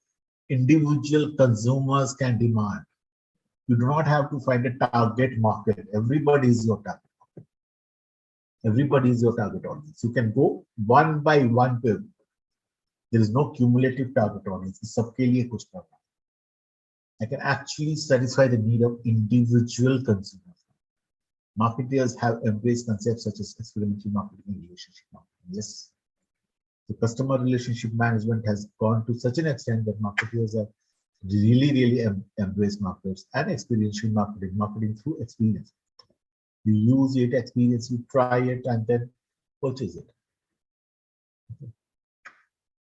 individual consumers can demand. You do not have to find a target market. Everybody is your target market. Everybody is your target audience. You can go one by one. There is no cumulative target audience. I can actually satisfy the need of individual consumers. Marketers have embraced concepts such as experiential marketing and relationship marketing. Yes. The customer relationship management has gone to such an extent that marketers have really embraced marketers and experiential marketing through experience. You use it, experience, you try it, and then purchase it. Okay.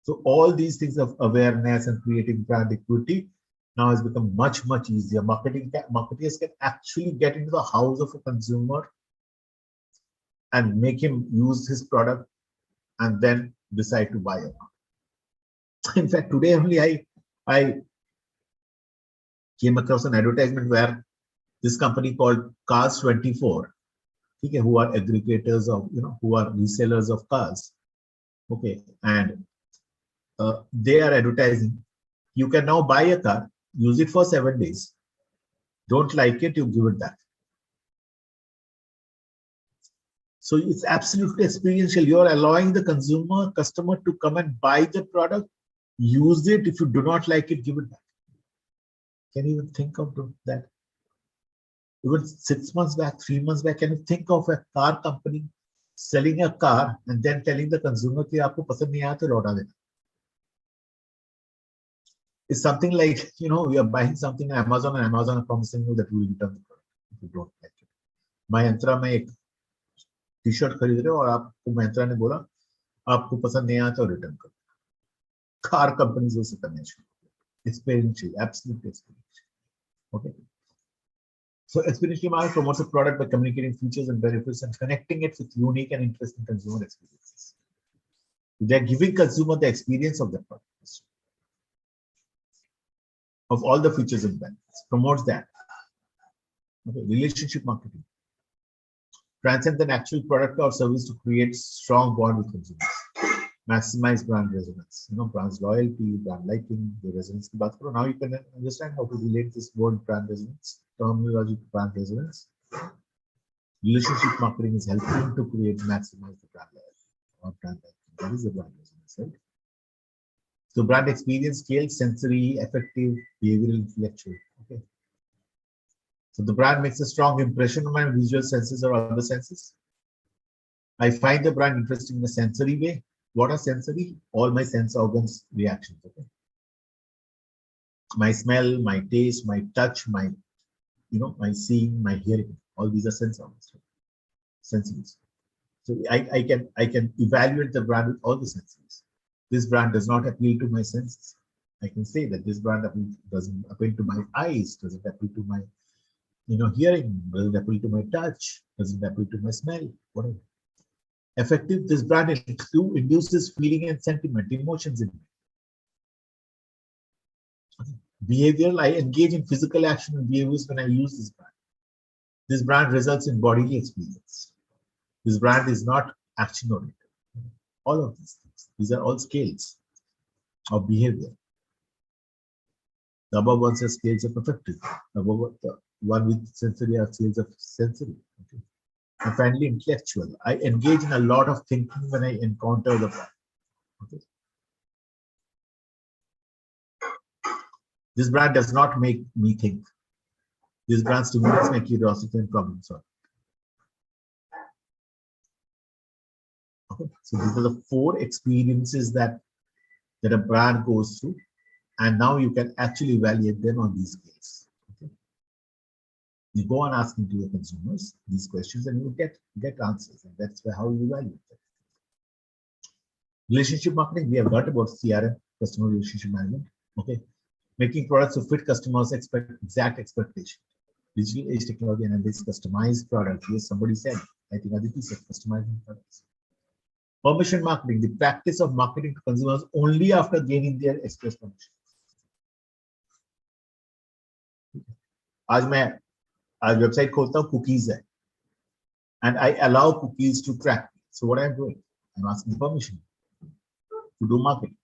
So all these things of awareness and creating brand equity now has become much easier. Marketers can actually get into the house of a consumer and make him use his product and then decide to buy it. In fact, today only I came across an advertisement where this company called Cars24, okay, who are aggregators of, who are resellers of cars, okay, and they are advertising. You can now buy a car, use it for 7 days. Don't like it, you give it back. So it's absolutely experiential. You're allowing the customer to come and buy the product, use it. If you do not like it, give it back. Can you even think of that? Even 6 months back, 3 months back, can you think of a car company selling a car and then telling the consumer कि आपको पसंद नहीं आया तो लौटा देना? It's something like, we are buying something on Amazon and Amazon is promising you that we will return the product if you don't like it. Mahindra में एक टी-शर्ट खरीद रहे हो और आपको महिंद्रा ने बोला आपको पसंद नहीं आया तो रिटर्न करो. Car companies also करने चाहिए. Experiential, absolutely experiential. Okay. So experiential marketing promotes a product by communicating features and benefits and connecting it with unique and interesting consumer experiences. They are giving consumer the experience of the product. of all the features and benefits. Promotes that. Okay. Relationship marketing. Transcend an actual product or service to create strong bond with consumers. Maximize brand resonance. Brand's loyalty, brand liking, the resonance. Now you can understand how to relate this word brand resonance, terminology to brand resonance. Relationship marketing is helping to create, maximize the brand loyalty or brand liking. That is the brand resonance, right? So brand experience, scale, sensory, affective, behavioral, intellectual. Okay. So the brand makes a strong impression on my visual senses or other senses. I find the brand interesting in a sensory way. What are sensory? All my sense organs reactions. Okay. My smell, my taste, my touch, my seeing, my hearing. All these are sense organs. Right? Senses. So I can evaluate the brand with all the senses. This brand does not appeal to my senses. I can say that this brand doesn't appeal to my eyes, doesn't appeal to my hearing, doesn't appeal to my touch, doesn't appeal to my smell, whatever. Effective, this brand induces feeling and sentiment, emotions in me. Behavioral, I engage in physical action and behaviors when I use this brand. This brand results in bodily experience. This brand is not action oriented. All of these things. These are all scales of behavior. The above ones are scales of affective. The one with sensory are scales of sensory. Okay. And finally, intellectual. I engage in a lot of thinking when I encounter the brand. Okay. This brand does not make me think. This brand stimulates my curiosity and problem solving. Okay. So these are the 4 experiences that a brand goes through, and now you can actually evaluate them on these scales. Okay. You go on asking to your consumers these questions, and you get answers, and that's how you evaluate them. Relationship marketing, we have learned about CRM, customer relationship management. Okay, making products to fit customers' exact expectation. Digital age technology and this customized products. Yes, somebody said. I think Aditi said customizing products. Permission marketing, the practice of marketing to consumers only after gaining their express permission. आज website खोलता हूँ, cookies है, and I allow cookies to track me. So what I'm doing, I'm asking permission to do marketing.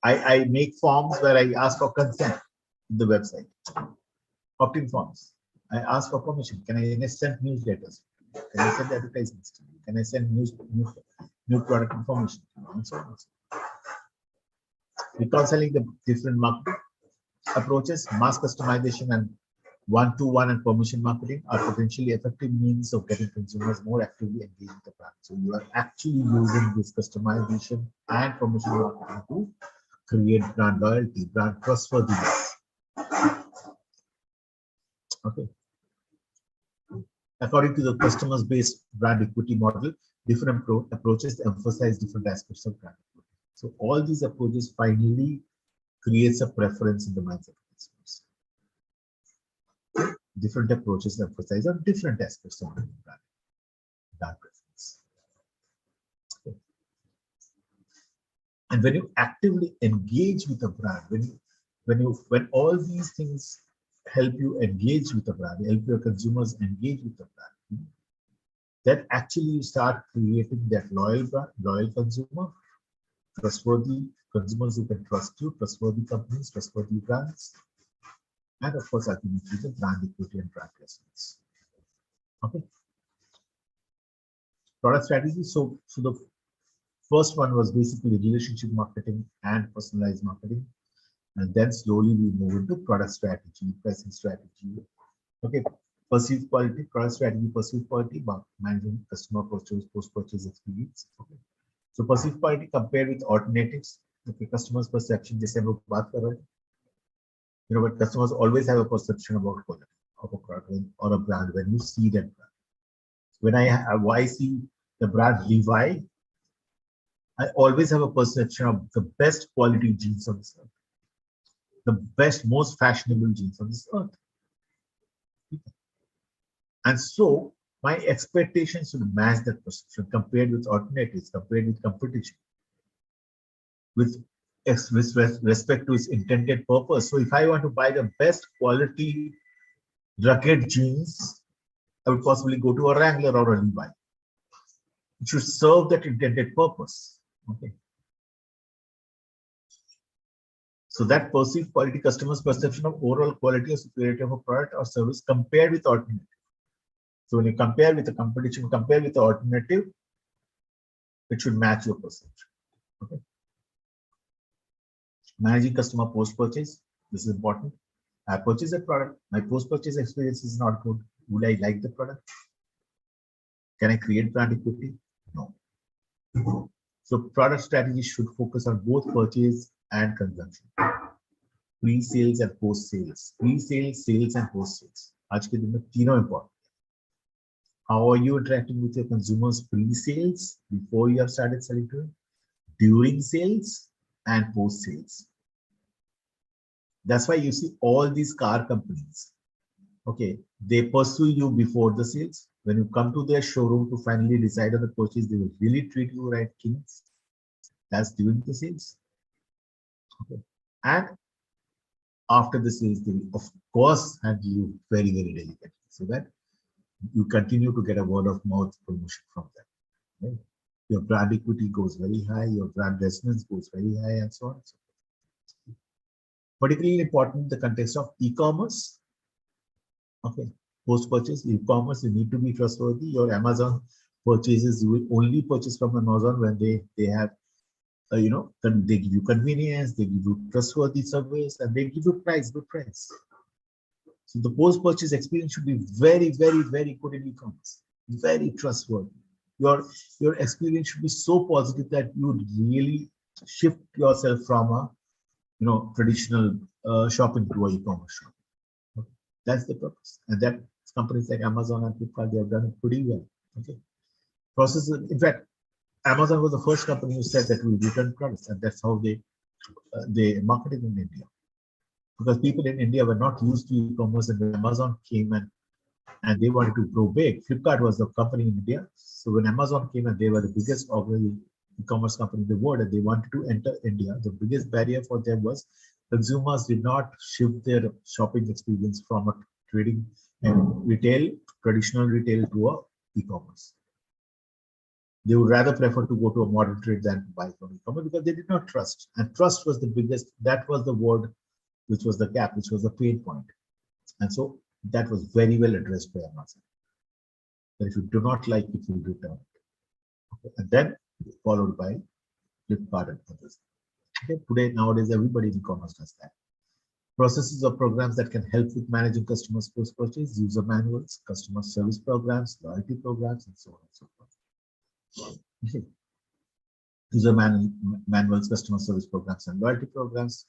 I make forms where I ask for consent in the website. Opt-in forms. I ask for permission. Can I send newsletters? Can I send advertisements? Can I send new product information? And so on. Reconciling the different marketing approaches, mass customization and one-to-one and permission marketing are potentially effective means of getting consumers more actively engaged with the brand. So you are actually using this customization and permission marketing to create brand loyalty, brand trustworthiness. Okay. According to the customers-based brand equity model, different approaches emphasize different aspects of brand equity. So all these approaches finally creates a preference in the minds of consumers. Different approaches emphasize on different aspects of brand preference. Okay. And when you actively engage with a brand, when all these things help you engage with the brand, help your consumers engage with the brand, then actually you start creating that loyal brand, loyal consumer, trustworthy consumers who can trust you, trustworthy companies, trustworthy brands, and of course ultimately the brand equity and brand presence. Okay. Product strategy. So the first one was basically relationship marketing and personalized marketing. And then slowly we move into product strategy, pricing strategy. Okay, perceived quality, product strategy, perceived quality, managing customer post-purchase experience. Okay. So perceived quality compared with alternatives. Okay, customers' perception, जैसे हम लोग बात कर रहे हैं. But customers always have a perception about quality of a product or a brand when you see that brand. When I see the brand Levi, I always have a perception of the best quality jeans on this earth. The best, most fashionable jeans on this earth. And so my expectations should match that perception compared with alternatives, compared with competition. With with respect to its intended purpose. So if I want to buy the best quality rugged jeans, I would possibly go to a Wrangler or a Levi. It should serve that intended purpose. Okay. So that perceived quality, customers' perception of overall quality or superiority of a product or service compared with alternative. So when you compare with the competition, compare with the alternative, it should match your perception. Okay. Managing customer post-purchase, this is important. I purchase a product, my post-purchase experience is not good. Would I like the product? Can I create brand equity? No. So product strategy should focus on both purchase and consumption. Pre-sales and post-sales. Pre-sales, sales and post-sales. आज के दिन में तीनों important. How are you interacting with your consumers pre-sales, before you have started selling to them, during sales and post-sales? That's why you see all these car companies, okay, they pursue you before the sales. When you come to their showroom to finally decide on the purchase, they will really treat you right, kings. That's during the sales. Okay. And after the sales, they will, of course, handle you very, very delicately so that you continue to get a word of mouth promotion from them. Right? Your brand equity goes very high, your brand resonance goes very high, and so on and so forth. Particularly important in the context of e-commerce. Okay, post-purchase e-commerce, you need to be trustworthy. Your Amazon purchases, you will only purchase from Amazon when they have, they give you convenience, they give you trustworthy service, and they give you good price. So the post-purchase experience should be very, very, very good in e-commerce, very trustworthy. Your experience should be so positive that you would really shift yourself from a traditional shopping to an e-commerce shop. Okay. That's the purpose, and that companies like Amazon and Flipkart, they have done it pretty well. Okay, processes. In fact, Amazon was the first company who said that we return products, and that's how they marketed in India. Because people in India were not used to e-commerce, and when Amazon came and they wanted to grow big. Flipkart was the company in India. So when Amazon came and they were the biggest e-commerce company in the world, and they wanted to enter India, the biggest barrier for them was consumers did not shift their shopping experience from a trading and traditional retail to a e-commerce. They would rather prefer to go to a modern trade than to buy from e-commerce because they did not trust. And trust was the biggest, that was the word, which was the gap, which was the pain point. And so that was very well addressed by Amazon. That if you do not like it, you return it. Okay. And then followed by Flipkart and others. Okay. Today, nowadays, everybody in e-commerce does that. Processes or programs that can help with managing customers post-purchase, user manuals, customer service programs, loyalty programs, and so on and so forth. Okay. User manuals, customer service programs, and loyalty programs.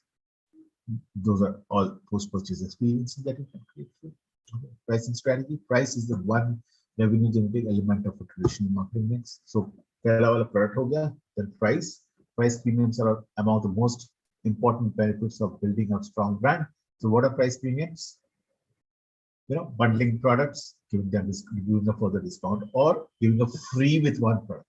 Those are all post-purchase experiences that you can create. Okay. Pricing strategy. Price is the one revenue generating element of a traditional marketing mix. So, पहला वाला product हो गया, then price. Price premiums are among the most important benefits of building a strong brand. So, what are price premiums? Bundling products, giving a further discount, or giving a free with one product.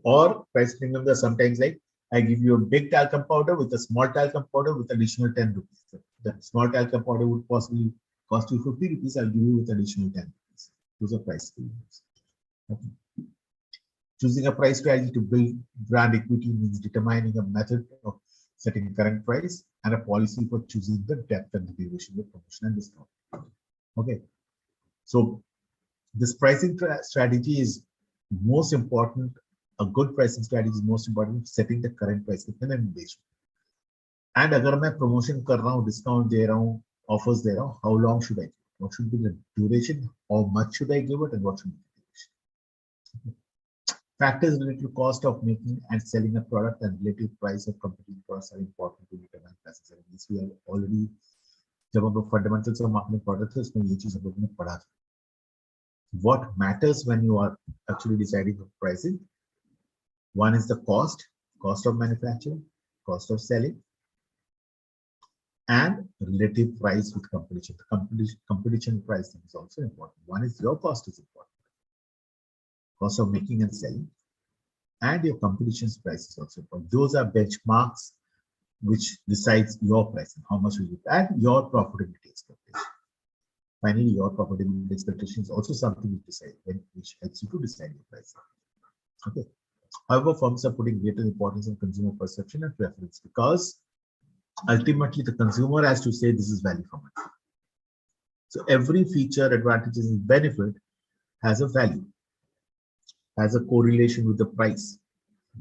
Or price premiums are sometimes like, I give you a big talcum powder with a small talcum powder with additional 10 rupees. That small talcum powder would possibly cost you 50 rupees. I'll give you with additional 10 rupees. Those are price premiums. Okay. Choosing a price strategy to build brand equity means determining a method of setting current price and a policy for choosing the depth and the duration of promotion and discount. Okay. So this pricing strategy is most important. A good pricing strategy is most important, setting the current price within an engagement. And अगर मैं promotion कर रहा हूँ, discount दे रहा हूँ, offers दे रहा हूँ, how long should I give it? What should be the duration? How much should I give it, and what should be the duration? Factors related to cost of making and selling a product and relative price of competing products are important to determine prices. This we have already, जब हम लोग fundamentals of marketing products है, उसमें ये चीज़ हम लोगों ने पढ़ा था. What matters when you are actually deciding the pricing? One is the cost of manufacturing, cost of selling, and relative price with competition. The competition pricing is also important. One is your cost is important, cost of making and selling, and your competition's price is also important. Those are benchmarks which decides your pricing, how much will you pay, and your profitability expectation. Finally, your profitability expectation is also something you decide, which helps you to decide your pricing. Okay. However, firms are putting greater importance on consumer perception and preference because ultimately the consumer has to say this is value for money. So every feature, advantages, and benefit has a value, has a correlation with the price.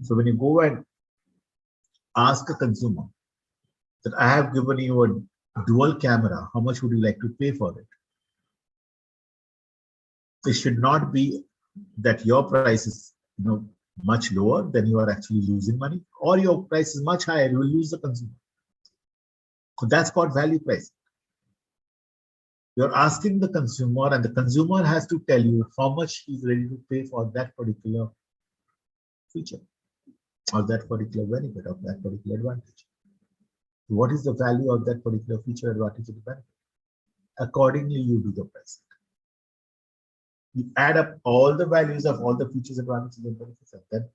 So when you go and ask a consumer that I have given you a dual camera, how much would you like to pay for it? It should not be that your price is much lower, then you are actually losing money, or your price is much higher, you will lose the consumer. So that's called value price. You're asking the consumer, and the consumer has to tell you how much he's ready to pay for that particular feature, or that particular benefit, of that particular advantage. What is the value of that particular feature, advantage, and benefit? Accordingly, you do the price. You add up all the values of all the features, advantages, and benefits, and then,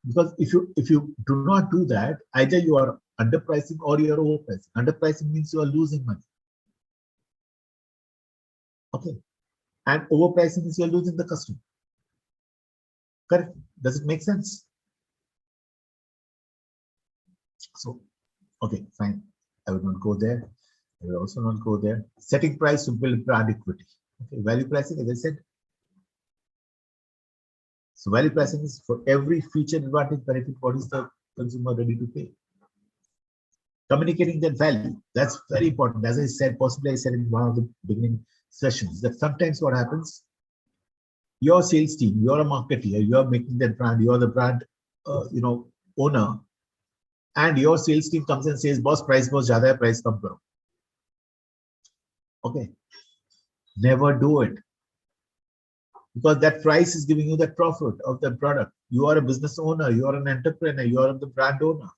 because if you do not do that, either you are underpricing or you are overpricing. Underpricing means you are losing money. Okay, and overpricing means you are losing the customer. Correct? Does it make sense? So, okay, fine. I will not go there. I will also not go there. Setting price to build brand equity. Okay, value pricing, as I said. So value pricing is for every feature, advantage, benefit, what is the consumer ready to pay? Communicating that value, that's very important. As I said, possibly I said in one of the beginning sessions, that sometimes what happens, your sales team, you're a marketer, you're making that brand, you're the brand owner, and your sales team comes and says, boss, price was zyada hai, price kam karo. Okay, never do it, because that price is giving you that profit of that product. You are a business owner, you are an entrepreneur, you are the brand owner.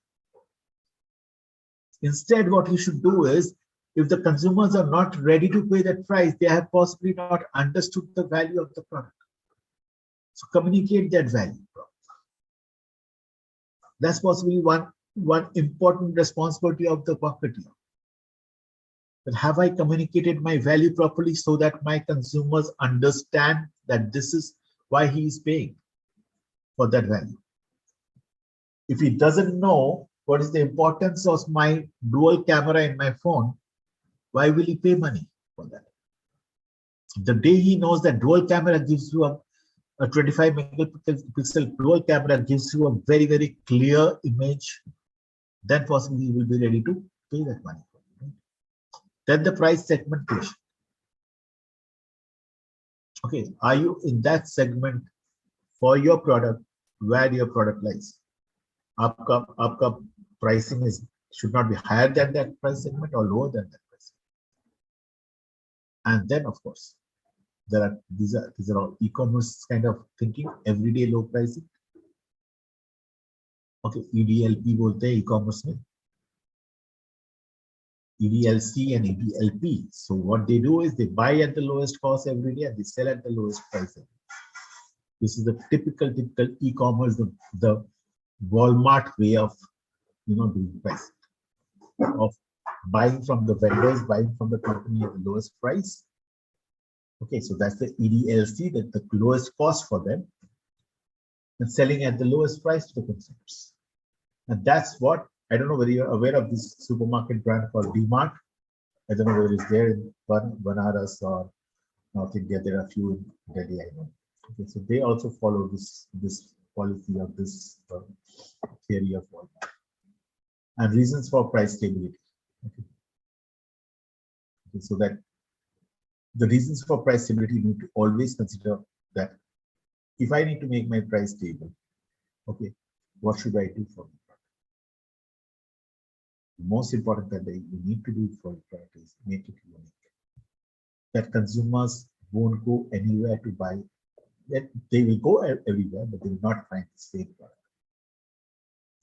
Instead, what you should do is, if the consumers are not ready to pay that price, they have possibly not understood the value of the product. So communicate that value. That's possibly one important responsibility of the marketer. But have I communicated my value properly so that my consumers understand that this is why he is paying for that value? If he doesn't know what is the importance of my dual camera in my phone, why will he pay money for that? The day he knows that dual camera gives you a 25 megapixel dual camera gives you a very, very clear image, then possibly he will be ready to pay that money. Then the price segmentation. Okay, are you in that segment for your product where your product lies? Aapka pricing should not be higher than that price segment or lower than that price segment. And then, of course, these are all e-commerce kind of thinking, everyday low pricing. Okay, EDLP bolte hai e-commerce mein. EDLC and EDLP. So what they do is they buy at the lowest cost every day and they sell at the lowest price. This is the typical e-commerce, the Walmart way of doing pricing, of buying from the vendors, buying from the company at the lowest price. Okay, so that's the EDLC, that the lowest cost for them, and selling at the lowest price to the consumers. And that's what, I don't know whether you're aware of this supermarket brand called DMart. I don't know whether it's there in Banaras or North India. There are a few in Delhi, I know. Okay, so they also follow this policy of this theory of Walmart. And reasons for price stability. Okay, so that the reasons for price stability, you need to always consider that if I need to make my price stable, okay, what should I do for the product? The most important that you need to do for the product is make it unique. That consumers won't go anywhere to buy. That they will go everywhere, but they will not find the same product.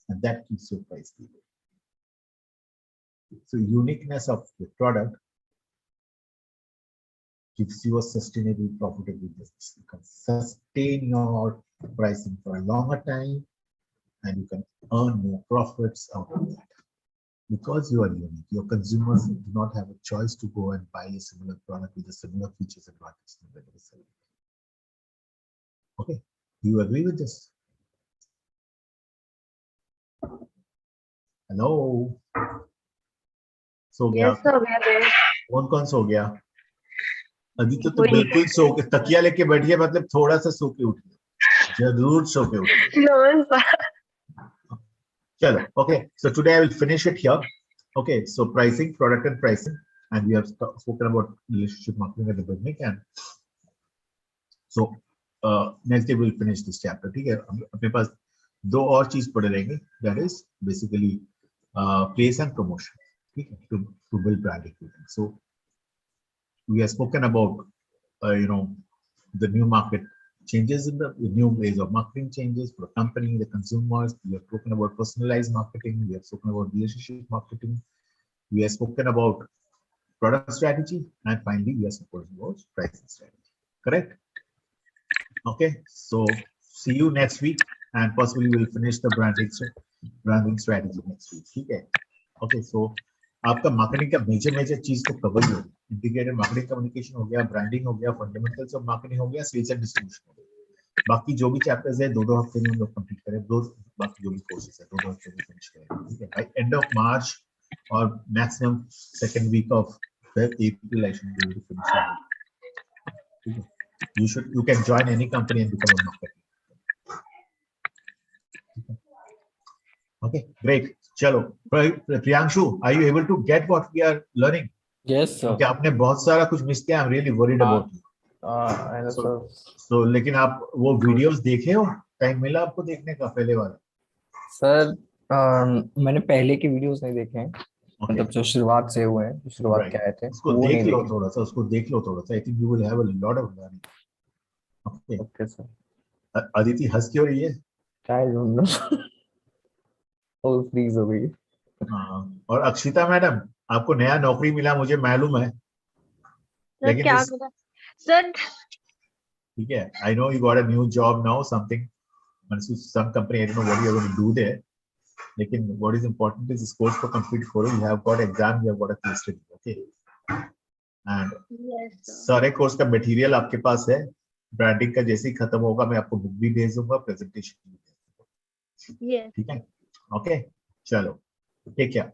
And that keeps your price stable. So uniqueness of the product gives you a sustainable, profitable business. You can sustain your pricing for a longer time, and you can earn more profits out of that. Because you are unique, your consumers do not have a choice to go and buy a similar product with the similar features and advantages that they sell. Okay, do you agree with this? Hello? सो गया? Yes, sir, we are there. कौन सो गया? आदित्य तो बिल्कुल सो के तकिया लेके बैठ गया, मतलब थोड़ा सा सो के उठ गया, जरूर सो के उठ गया. No, sir. चलो, okay, so today I will finish it here. Okay, so pricing, product and pricing, and we have spoken about relationship marketing at the beginning, and so next day we'll finish this chapter. ठीक है, अपने पास दो और चीज पढ़े रहेंगे, that is basically place and promotion, ठीक है, to build brand equity. So we have spoken about the new market changes in the new ways of marketing changes for the company, the consumers. We have spoken about personalized marketing. We have spoken about relationship marketing. We have spoken about product strategy, and finally we have spoken about pricing strategy. Correct? Okay. So see you next week, and possibly we'll finish the branding strategy next week. Okay. Okay. So आपका marketing का major चीज तो cover ही होगी. Integrated marketing communication हो गया, branding हो गया, fundamentals of marketing हो गया, सेल्स एंड डिस्ट्रीब्यूशन हो गया. बाकी जो भी चैप्टर्स है 2-2 हफ्ते में हम लोग कंप्लीट करें. बाकी जो भी कोर्सेज है 2-2 हफ्ते में फिनिश करें. ठीक है, बाय एंड ऑफ मार्च और maximum second week of April I should be able to finish it. ठीक है, you can join any company and become a marketer. Okay, great. चलो, Priyanshu, are you able to get what we are learning? Yes, sir. क्योंकि आपने बहुत सारा कुछ miss किया. I'm really worried about you. I know, sir. So लेकिन आप वो वीडियोस देखे हो? टाइम मिला आपको देखने का पहले वाला? सर मैंने पहले के वीडियोस नहीं देखे हैं. मतलब जो शुरुआत से हुए हैं, शुरुआत के आए थे, उसको वो देख नहीं लो देखे. थोड़ा सा, उसको देख लो थोड़ा सा. I think you will have a lot of learning. Okay. Okay sir. Aditi हंस क्यों रही है? I don't know. ओ प्लीज हो गई. हाँ, और अक्षिता मैडम, आपको नया नौकरी मिला, मुझे मालूम है. सर क्या मिला? सर ठीक है, I know you got a new job now, something, some company, I don't know what you are going to do there. लेकिन what is important is इस कोर्स को कंप्लीट करो. You have got exam, you have got a case study, okay? And सारे course का material आपके पास है. Branding का जैसे ही खत्म होगा मैं आपको बुक भी भेज दूंगा, प्रेजेंटेशन भी भेज दूंगा. ठीक है, ओके, चलो, टेक केयर.